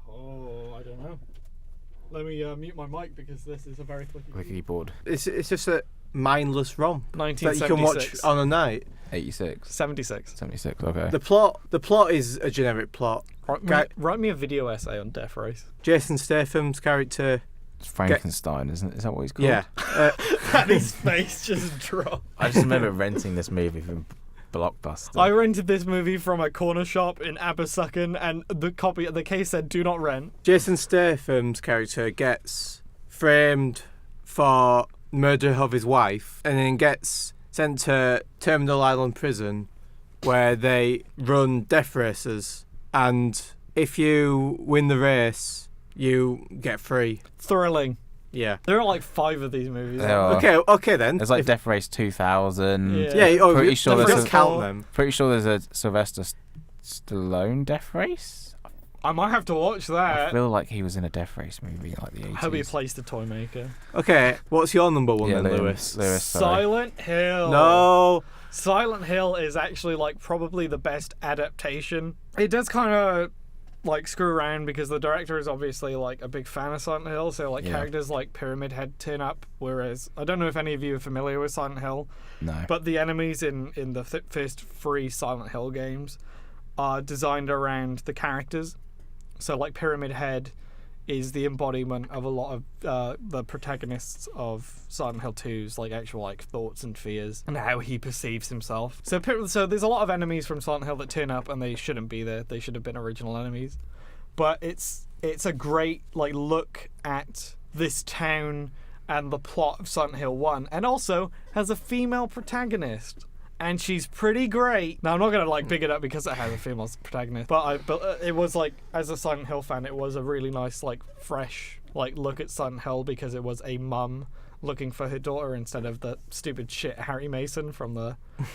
Oh, I don't know. Let me mute my mic because this is a very clicky board. It's just a mindless romp 1976. that you can watch on a night. 86. 76. Okay. The plot is a generic plot. Write me a video essay on Death Race. Jason Statham's character. It's Frankenstein, isn't it? Is that what he's called? Yeah. And his face just dropped. I just remember renting this movie from Blockbuster. I rented this movie from a corner shop in Abersucken, and the case said "Do not rent." Jason Statham's character gets framed for murder of his wife, and then gets sent to Terminal Island Prison, where they run death races, and if you win the race, you get free. Thrilling. Yeah. There are 5 of these movies. Okay then. There's Death Race 2000. Yeah. Pretty sure there's a Sylvester Stallone Death Race. I might have to watch that. I feel like he was in a Death Race movie the 80s. I hope he plays the toy maker. Okay, what's your number one then, Lewis? Silent Hill. No. Silent Hill is actually probably the best adaptation. It does kind of like screw around because the director is obviously like a big fan of Silent Hill, so like Yeah. characters like Pyramid Head turn up, whereas I don't know if any of you are familiar with Silent Hill, No. but the enemies in the first 3 Silent Hill games are designed around the characters. So like Pyramid Head is the embodiment of a lot of the protagonists of Silent Hill 2's like actual like thoughts and fears and how he perceives himself. So there's a lot of enemies from Silent Hill that turn up and they shouldn't be there. They should have been original enemies. But it's a great like look at this town and the plot of Silent Hill 1, and also has a female protagonist. And she's pretty great. Now, I'm not going to like big it up because it has a female protagonist, but it was like, as a Silent Hill fan, it was a really nice, like, fresh, like, look at Silent Hill because it was a mum looking for her daughter instead of the stupid shit Harry Mason from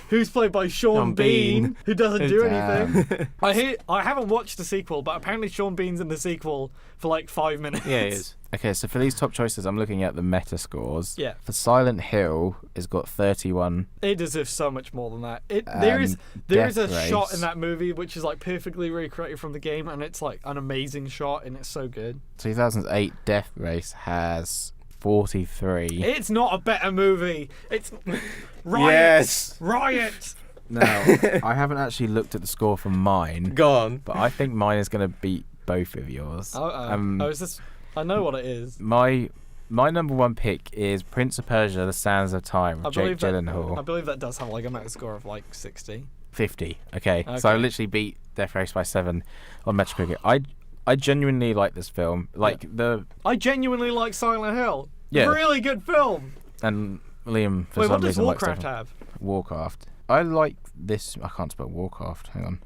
who's played by Sean Bean, who doesn't do anything. I haven't watched the sequel, but apparently Sean Bean's in the sequel for like 5 minutes. Yeah, he is. Okay, so for these top choices, I'm looking at the meta scores. Yeah. For Silent Hill, it's got 31. It deserves so much more than that. There is a Death shot Race. in that movie which is like perfectly recreated from the game, and it's like an amazing shot, and it's so good. 2008 Death Race has 43. It's not a better movie. It's Riot. Yes. Riot. Now, I haven't actually looked at the score for mine, Go on. but I think mine is going to beat both of yours. Is this? I know what it is. My number one pick is Prince of Persia: The Sands of Time with Jake I Gyllenhaal. believe that does have like a meta score of like 60. 50. Okay, so I Okay. literally beat Death Race by 7 on Metacritic. I genuinely like this film. Like I genuinely like Silent Hill. Yeah. Really good film. and Liam for Wait, some what does reason likes Warcraft different- have? Warcraft. I like this. I can't spell Warcraft. Hang on.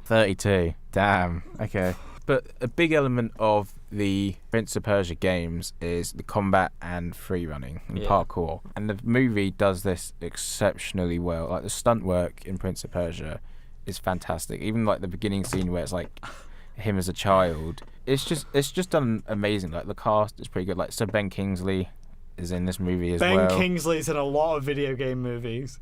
32. Damn. Okay. But a big element of the Prince of Persia games is the combat and free running and Yeah. parkour. And the movie does this exceptionally well. Like the stunt work in Prince of Persia is fantastic. Even like the beginning scene where it's like him as a child. It's just done amazing. Like the cast is pretty good. Like so Ben Kingsley is in this movie as well. Ben Kingsley's in a lot of video game movies.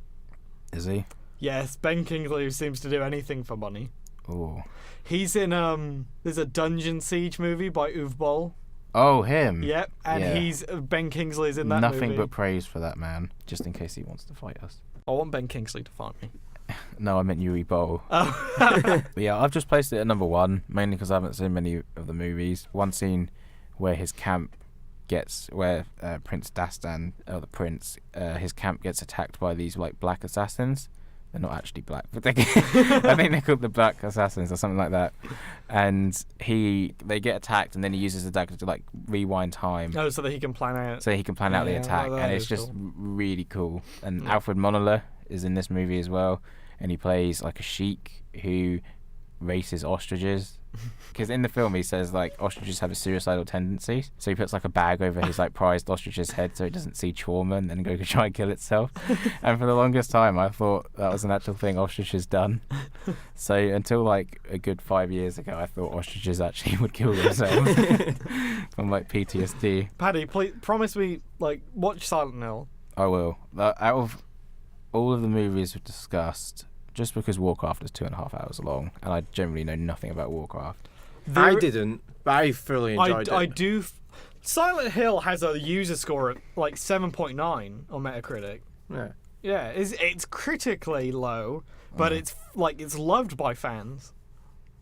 Is he? Yes, Ben Kingsley seems to do anything for money. Oh. He's in there's a Dungeon Siege movie by Uwe Boll. Oh, him. Yep, and Yeah. he's Ben Kingsley's in that Nothing movie. but praise for that man, just in case he wants to fight us. I want Ben Kingsley to fight me. No, I meant Yui Bowl. Oh. But yeah, I've just placed it at number 1, mainly because I haven't seen many of the movies. One scene where his camp where Prince Dastan, or the prince, his camp gets attacked by these like black assassins. They're not actually black, but I think they're called the Black Assassins or something like that. And they get attacked, and then he uses the dagger to like rewind time, Oh, so that he can plan out. so he can plan out the Yeah, attack, that and it's is just cool. really cool. And Yeah. Alfred Monola is in this movie as well, and he plays like a sheik who races ostriches. Because in the film he says like ostriches have a suicidal tendency, so he puts like a bag over his like prized ostrich's head so it doesn't see trauma and then go try and kill itself. And for the longest time I thought that was an actual thing ostriches done. So until like a good 5 years ago I thought ostriches actually would kill themselves from like PTSD. Paddy, please promise me like watch Silent Hill. I will. Out of all of the movies we've discussed, just because Warcraft is 2.5 hours long, and I generally know nothing about Warcraft. I didn't, but I thoroughly enjoyed I it. do. Silent Hill has a user score of like 7.9 on Metacritic. Yeah. Yeah, it's critically low, but it's loved by fans.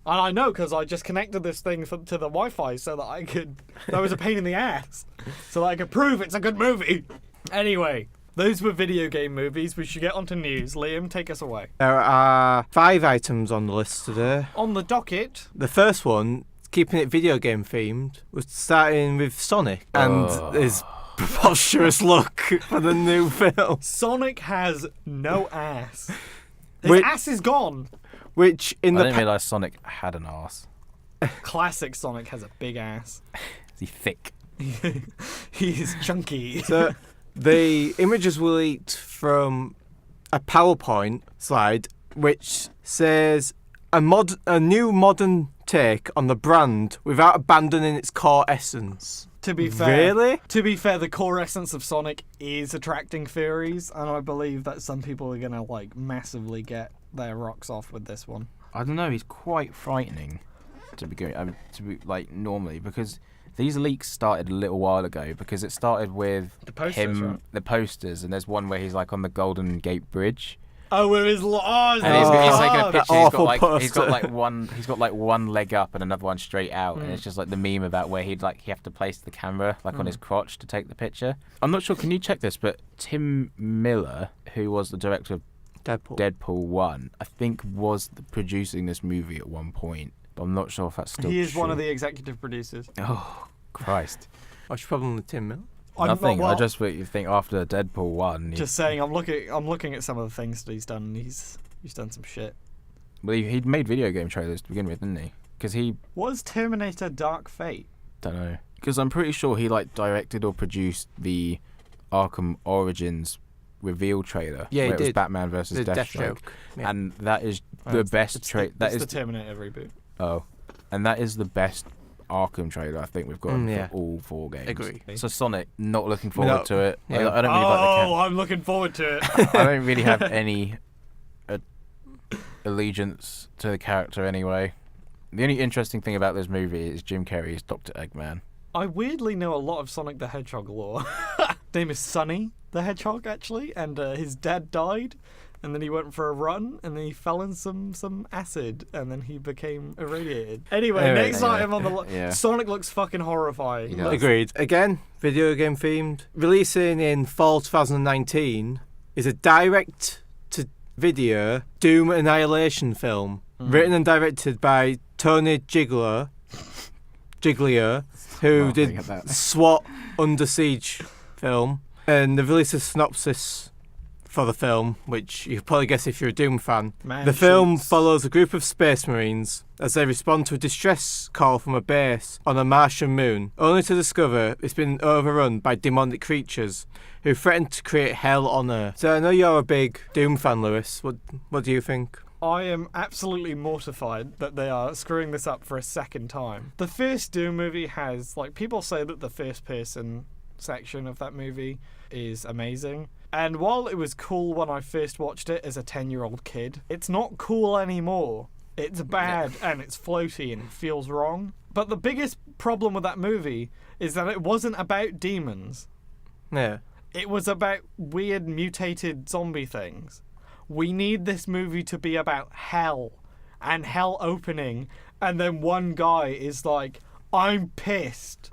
And I know because I just connected this thing to the Wi-Fi so that I could. That was a pain in the ass, so that I could prove it's a good movie. Anyway, those were video game movies. We should get onto news. Liam, take us away. There are 5 items on the list today. On the docket, The first one, keeping it video game themed, was starting with Sonic and his preposterous look for the new film. Sonic has no ass. His Wait. ass is gone. Which in I the didn't realise Sonic had an arse. Classic Sonic has a big ass. Is he thick? He's chunky. So the images were leaked from a PowerPoint slide which says a new modern take on the brand without abandoning its core essence. To be fair, Really? To be fair, the core essence of Sonic is attracting furries, and I believe that some people are gonna like massively get their rocks off with this one. I don't know. He's quite frightening normally, because these leaks started a little while ago, because it started with The posters, him, right? the posters, and there's one where he's like on the Golden Gate Bridge. Oh, with his And he's taking a picture. awful He's got poster. one leg up and another one straight out, and Mm. it's just like the meme about where he have to place the camera on his crotch to take the picture. I'm not sure. Can you check this? But Tim Miller, who was the director of Deadpool 1, I think was producing this movie at one point. But I'm not sure if that's still He is true. one of the executive producers. Oh, Christ. What's your problem with Tim Miller? Nothing. Well, I just think after Deadpool 1... just saying, I'm looking at some of the things that he's done, and he's done some shit. Well, he'd made video game trailers to begin with, didn't he? Because he... Was Terminator Dark Fate? Don't know. Because I'm pretty sure he directed or produced the Arkham Origins reveal trailer. Yeah, he where it was did. Batman versus The Deathstroke. Yeah. And that is the best trailer. That It's is the Terminator reboot. Oh, and that is the best Arkham trailer I think we've got yeah. for all 4 games. Agree. So Sonic, not looking forward to it. Yeah. I don't really like the I'm looking forward to it. I don't really have any allegiance to the character anyway. The only interesting thing about this movie is Jim Carrey is Dr. Eggman. I weirdly know a lot of Sonic the Hedgehog lore. Name is Sonny the Hedgehog, actually, and his dad died, and then he went for a run, and then he fell in some acid, and then he became irradiated. Anyway, next item on the list. Sonic looks fucking horrifying. Agreed. Again, video game themed. Releasing in fall 2019 is a direct-to-video Doom Annihilation film, written and directed by Tony Giglio, who did SWAT Under Siege film, and they've released a synopsis for the film, which you can probably guess if you're a Doom fan. The film follows a group of space marines as they respond to a distress call from a base on a Martian moon, only to discover it's been overrun by demonic creatures who threaten to create hell on Earth. So I know you're a big Doom fan, Lewis. What do you think? I am absolutely mortified that they are screwing this up for a second time. The first Doom movie has, people say that the first person section of that movie is amazing. And while it was cool when I first watched it as a 10-year-old kid, it's not cool anymore. It's bad and it's floaty and it feels wrong. But the biggest problem with that movie is that it wasn't about demons. Yeah. It was about weird mutated zombie things. We need this movie to be about hell and hell opening, and then one guy is like, I'm pissed.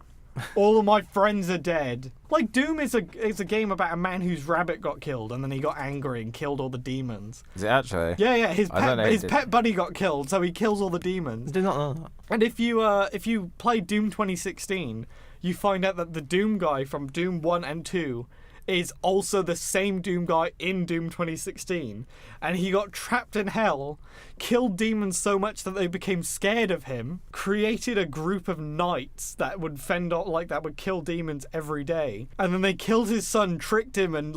All of my friends are dead. Doom is a game about a man whose rabbit got killed, and then he got angry and killed all the demons. Is it actually? Yeah. His pet buddy got killed, so he kills all the demons. I did not know that. And if you play Doom 2016, you find out that the Doom guy from Doom 1 and 2 is also the same Doom guy in Doom 2016, and he got trapped in hell, killed demons so much that they became scared of him, created a group of knights that would fend off, that would kill demons every day, and then they killed his son, tricked him, and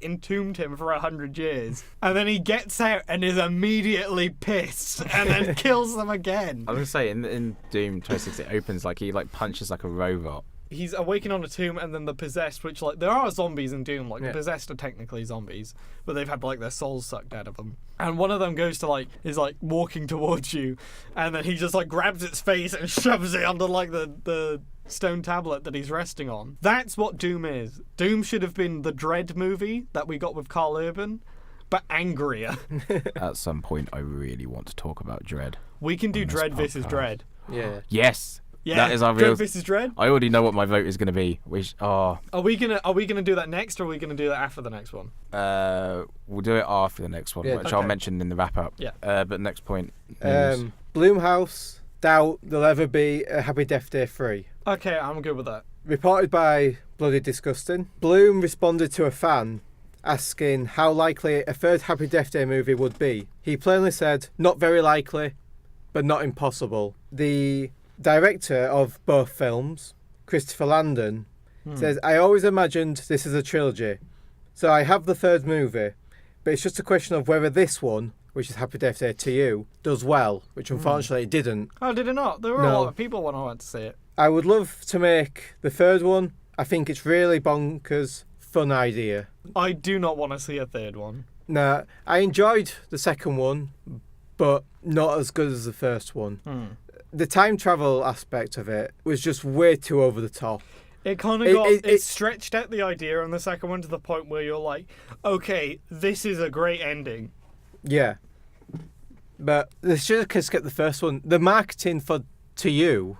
entombed him for 100 years, and then he gets out and is immediately pissed and then kills them again. I was gonna say in Doom 2016 it opens he punches like a robot. He's awakened on a tomb, and then the possessed, which there are zombies in Doom, Yeah. the possessed are technically zombies, but they've had their souls sucked out of them. And one of them goes to is walking towards you, and then he just grabs its face and shoves it under the stone tablet that he's resting on. That's what Doom is. Doom should have been the Dread movie that we got with Carl Urban, but angrier. At some point I really want to talk about Dread. We can do Dread versus Dread. Yeah. Yes. Yeah, that is our real. Dread versus Dread. I already know what my vote is going to be. Are we gonna do that next, or are we gonna do that after the next one? We'll do it after the next one, which I'll mention in the wrap up. Yeah. But next point. News. Blumhouse doubt there'll ever be a Happy Death Day 3. Okay, I'm good with that. Reported by Bloody Disgusting, Bloom responded to a fan asking how likely a third Happy Death Day movie would be. He plainly said, not very likely, but not impossible. The director of both films, Christopher Landon, says, I always imagined this as a trilogy, so I have the third movie, but it's just a question of whether this one, which is Happy Death Day to You, does well, which unfortunately it didn't. Oh, did it not? There were a lot of people when I went to see it. I would love to make the third one. I think it's really bonkers, fun idea. I do not want to see a third one. Nah, I enjoyed the second one, but not as good as the first one. The time travel aspect of it was just way too over the top. It kind of it stretched out the idea on the second one to the point where you're like, okay, this is a great ending. Yeah. But they should have skipped the first one. The marketing to you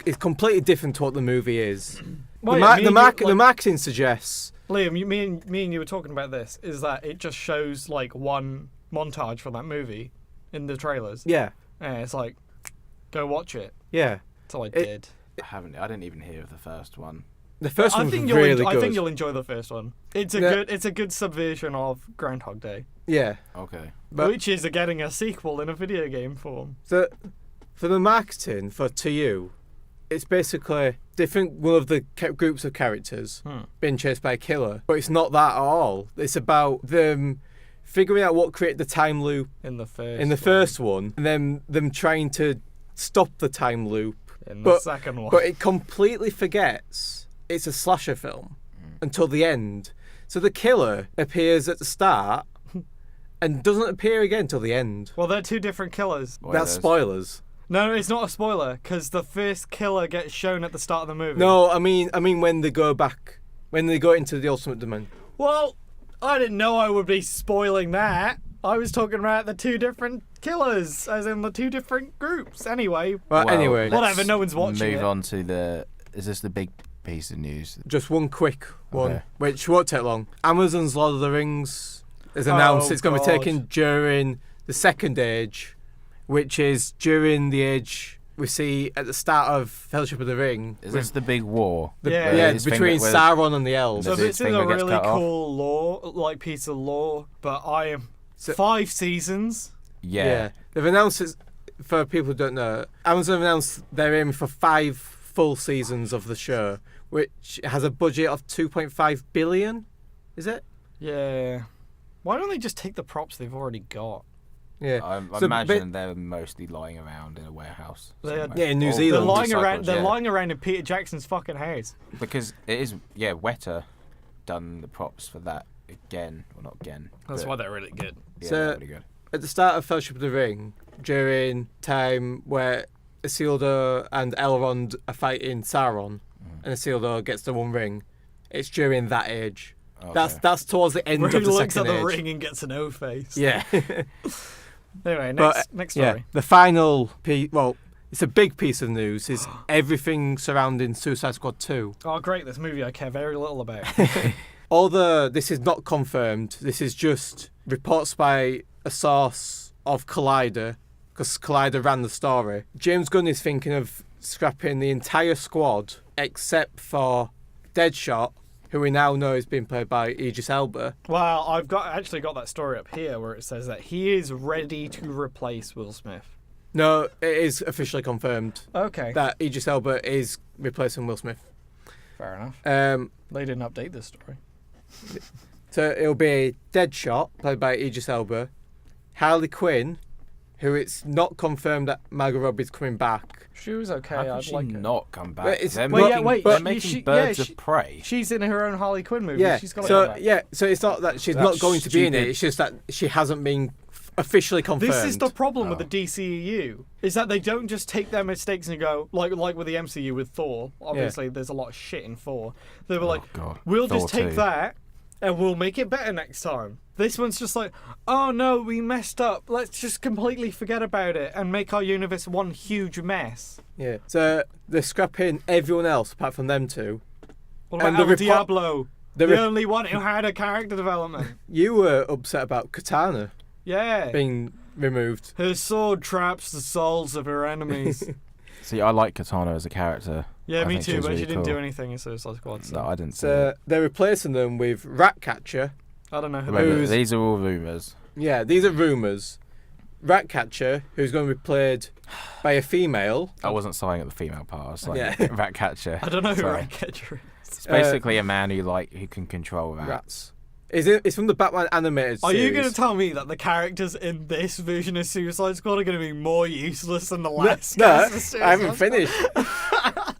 is completely different to what the movie is. Well, the marketing suggests... Liam, me and you were talking about this, is that it just shows like one montage from that movie in the trailers. Yeah. And it's like, go watch it. Yeah. That's all I did. I didn't even hear of the first one. The first one was really good. I think you'll enjoy the first one. It's a good subversion of Groundhog Day. Yeah. Okay. Which is getting a sequel in a video game form. So, for the marketing to you, it's basically one of the groups of characters being chased by a killer, but it's not that at all. It's about them figuring out what created the time loop in the first one, and then them trying to stop the time loop in the second one. But it completely forgets it's a slasher film until the end. So the killer appears at the start and doesn't appear again till the end. Well, they're two different killers. That's spoilers. No, it's not a spoiler, because the first killer gets shown at the start of the movie. No, I mean when they go into the ultimate domain. Well, I didn't know I would be spoiling that. I was talking about the two different killers, as in the two different groups. Anyway. Anyway. Whatever, no one's watching Move on to is this the big piece of news? Just one quick one, which won't take long. Amazon's Lord of the Rings has announced it's going to be taken during the Second Age, which is during the age we see at the start of Fellowship of the Ring. Is this the big war? Between Sauron and the elves. So this is a really cool piece of lore, but 5 seasons. Yeah. They've announced it, for people who don't know, Amazon announced they're aiming for 5 full seasons of the show, which has a budget of 2.5 billion, is it? Yeah. Why don't they just take the props they've already got? Yeah, I imagine they're mostly lying around in a warehouse. In New Zealand. They're lying around in Peter Jackson's fucking house. Because it is, Weta done the props for that again. Well, not again. That's why they're really good. Yeah, so, they're really good. At the start of Fellowship of the Ring, during time where Isildur and Elrond are fighting Sauron, and Isildur gets the One Ring, it's during that age. Okay. That's towards the end of the Second Age. He looks at the ring and gets an O face. Yeah. Anyway, next story. Yeah, the final piece, it's a big piece of news, is everything surrounding Suicide Squad 2. Oh, great, this movie I care very little about. Although this is not confirmed, this is just reports by a source of Collider, because Collider ran the story. James Gunn is thinking of scrapping the entire squad except for Deadshot, who we now know is being played by Idris Elba. Well, I've actually got that story up here where it says that he is ready to replace Will Smith. No, it is officially confirmed. Okay. That Idris Elba is replacing Will Smith. Fair enough. They didn't update this story. So it'll be Deadshot, played by Idris Elba, Harley Quinn, who it's not confirmed that Margot Robbie's coming back. She was okay. How I'd she like her. not come back? They're making Birds of Prey. She's in her own Harley Quinn movie. Yeah. She's got to come back. So it's not that she's not going to be in it. It's just that she hasn't been officially confirmed. This is the problem with the DCEU, is that they don't just take their mistakes and go, like with the MCU with Thor. Obviously, there's a lot of shit in Thor. They were like, we'll Thor just take 2. That and we'll make it better next time. This one's just like, oh no, we messed up. Let's just completely forget about it and make our universe one huge mess. Yeah. So they're scrapping everyone else apart from them two. What about El Diablo? The only one who had a character development. You were upset about Katana. Yeah. Being removed. Her sword traps the souls of her enemies. See, I like Katana as a character. Yeah, me too, but she didn't do anything in Suicide Squad. So. No, I didn't. So they're replacing them with Ratcatcher. I don't know who these are all rumours. Yeah, these are rumours. Ratcatcher, who's going to be played by a female. I wasn't sighing at the female part. I was like, Ratcatcher. I don't know who Ratcatcher is. It's basically a man who can control rats. It's from the Batman animated series. Are you going to tell me that the characters in this version of Suicide Squad are going to be more useless than the last? No, I haven't finished.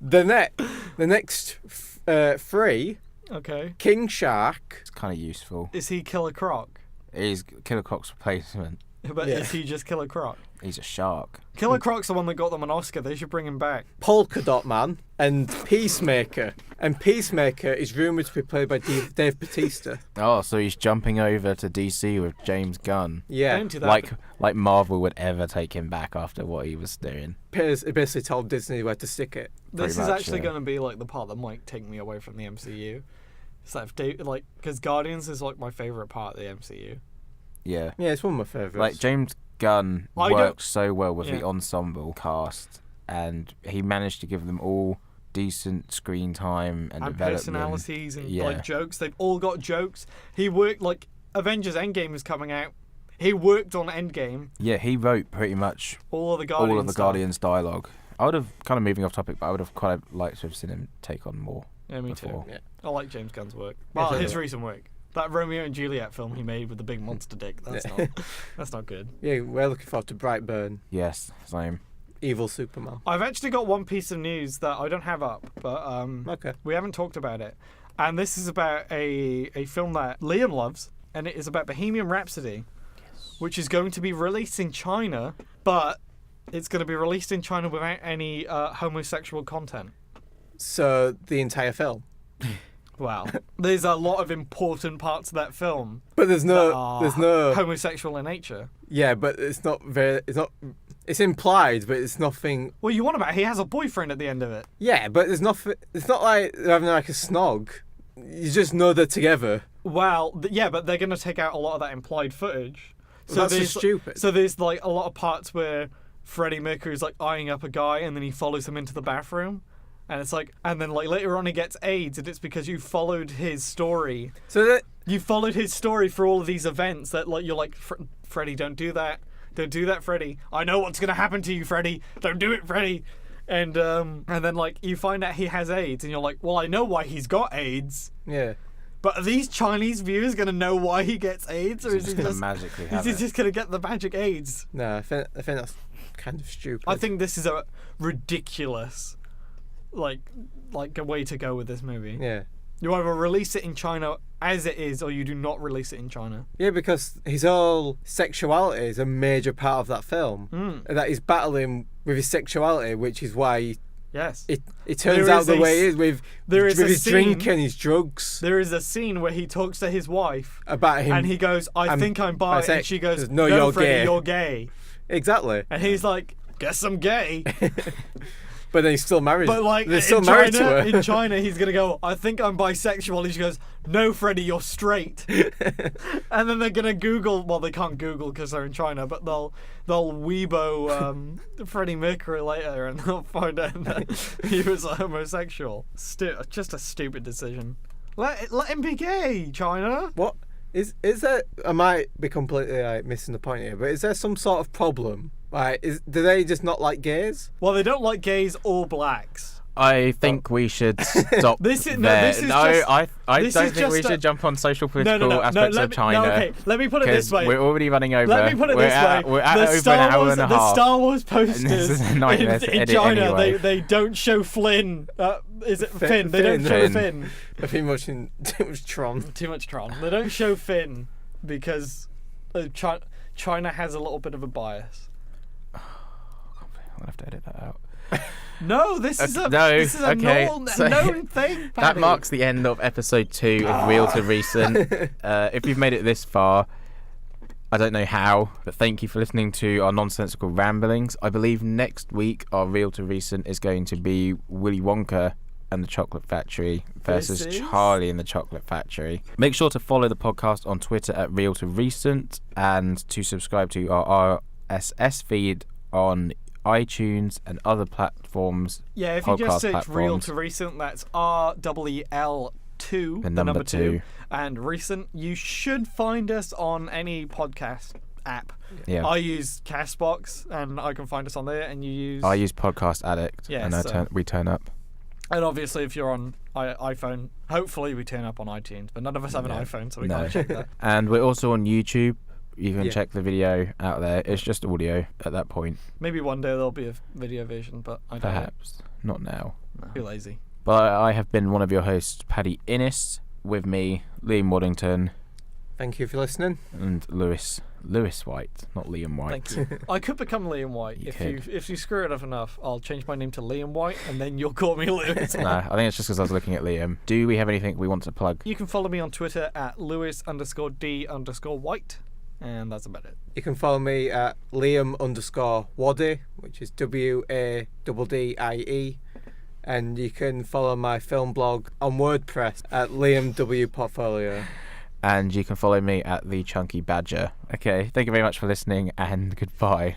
The next 3. Okay. King Shark. It's kind of useful. Is he Killer Croc? He's Killer Croc's replacement. But is he just Killer Croc? He's a shark. Killer Croc's the one that got them an Oscar. They should bring him back. Polka Dot Man and Peacemaker. And Peacemaker is rumoured to be played by Dave Bautista. Oh, so he's jumping over to DC with James Gunn. Yeah. Don't do that. Like Marvel would ever take him back after what he was doing. It basically told Disney where to stick it. This Pretty is much, actually yeah. going to be like the part that might take me away from the MCU. It's like, because Guardians is like my favourite part of the MCU. Yeah. Yeah, it's one of my favourites. Like James Gunn I don't- worked so well with the Yeah. ensemble cast, and he managed to give them all decent screen time and development. Personalities and Yeah. like jokes. They've all got jokes. He worked like Avengers Endgame was coming out. He worked on Endgame. Yeah, he wrote pretty much All of the Guardians. all of the stuff. Guardians dialogue. I would have, kind of moving off topic, but I would have quite liked to have seen him take on more. Yeah, me before. too. Yeah. I like James Gunn's work. Yeah, Well, so his do I. recent work. That Romeo and Juliet film he made with the big monster dick. That's not good. Yeah, we're looking forward to Brightburn, Yes, same. Evil Superman. I've actually got one piece of news that I don't have up, but Okay. we haven't talked about it. And this is about a film that Liam loves, and it is about Bohemian Rhapsody, which is going to be released in China, but it's going to be released in China without any homosexual content. So, the entire film. Wow. There's a lot of important parts of that film But there's that no, are there's no, homosexual in nature. yeah, but it's not, it's implied, but it's nothing, Well, you want about he has a boyfriend at the end of it. yeah, but there's nothing, it's not like they're having like a snog. You just know they're together. Well, yeah, but they're going to take out a lot of that implied footage. That's just stupid. So there's like a lot of parts where Freddie Mercury's like eyeing up a guy and then he follows him into the bathroom. And it's like, and then like later on he gets AIDS, and it's because you followed his story. So that, You followed his story for all of these events that like you're like, Freddie, don't do that. Don't do that, Freddie. I know what's gonna happen to you, Freddie. Don't do it, Freddie. And then like you find out he has AIDS, and you're like, well, I know why he's got AIDS. yeah. But are these Chinese viewers gonna know why he gets AIDS, or is he Just gonna just magically is have he it. just gonna get the magic AIDS? No, I think that's kind of stupid. I think this is a ridiculous, like a way to go with this movie. Yeah. You either release it in China as it is, or you do not release it in China. Yeah, because his whole sexuality is a major part of that film. That he's battling with his sexuality, which is why Yes. it turns There out is the a way s- it is with a his scene- drink and his drugs. There is a scene where he talks to his wife, About him. and he goes, "I think I'm bi," bisexual. and she goes, No, "No, you're Freddie, gay." you're gay." Exactly. And he's like, "Guess I'm gay." But then he's still married. But like they're in still married to her. in China, he's gonna go, "I think I'm bisexual." And she goes, "No, Freddie, you're straight." And then they're gonna Google. Well, they can't Google because they're in China, but they'll Weibo Freddie Mercury later, and they'll find out that he was a homosexual. Just a stupid decision. Let him be gay, China. What is there? I might be completely like missing the point here, but is there some sort of problem? Like, do they just not like gays? Well, they don't like gays or blacks. I think we should stop This is- no, there. this is no, just- I this don't is think we just should jump on social No, political aspects of China. okay, let me put it this 'cause way. we're already running over. Let me put it we're this at, way: We're at the over Star an hour Wars, and a the half. Star Wars This is posters a nightmare in to edit China, anyway. they don't show Flynn. Is it Finn? They don't Finn. show Finn. Finn. I've been watching too much Tron. Too much Tron. They don't show Finn because China has a little bit of a bias. I'm gonna have to edit that out. No, this is a okay, so known thing. That Paddy. marks the end of episode 2 of Reel2Recent. If you've made it this far, I don't know how, but thank you for listening to our nonsensical ramblings. I believe next week our Reel2Recent is going to be Willy Wonka and the Chocolate Factory versus This is- Charlie and the Chocolate Factory. Make sure to follow the podcast on Twitter at Reel2Recent and to subscribe to our RSS feed on iTunes and other platforms. Yeah, if you just podcast search platforms. Reel2Recent, that's REEL2, The number 2. and recent, you should find us on any podcast app. Yeah. I use Castbox, and I can find us on there, and you use... I use Podcast Addict, Yeah, and so- we turn up. And obviously, if you're on iPhone, hopefully we turn up on iTunes, but none of us have an No. iPhone, so we No. can't check that. And we're also on YouTube. You can Yeah. check the video out there. It's just audio at that point, Maybe one day there'll be a video version, but I don't know. perhaps. Not now. Too lazy. But I have been one of your hosts, Paddy Innes. With me, Liam Waddington. Thank you for listening. And Lewis White, not Liam White. Thank you. I could become Liam White. If you screw it up enough, I'll change my name to Liam White, and then you'll call me Lewis. No, I think it's just because I was looking at Liam. Do we have anything we want to plug? You can follow me on Twitter at Lewis_D_White, and that's about it. You can follow me at Liam_Waddy, which is WADDIE. And you can follow my film blog on WordPress at Liam W Portfolio. And you can follow me at The Chunky Badger. Okay, thank you very much for listening, and goodbye.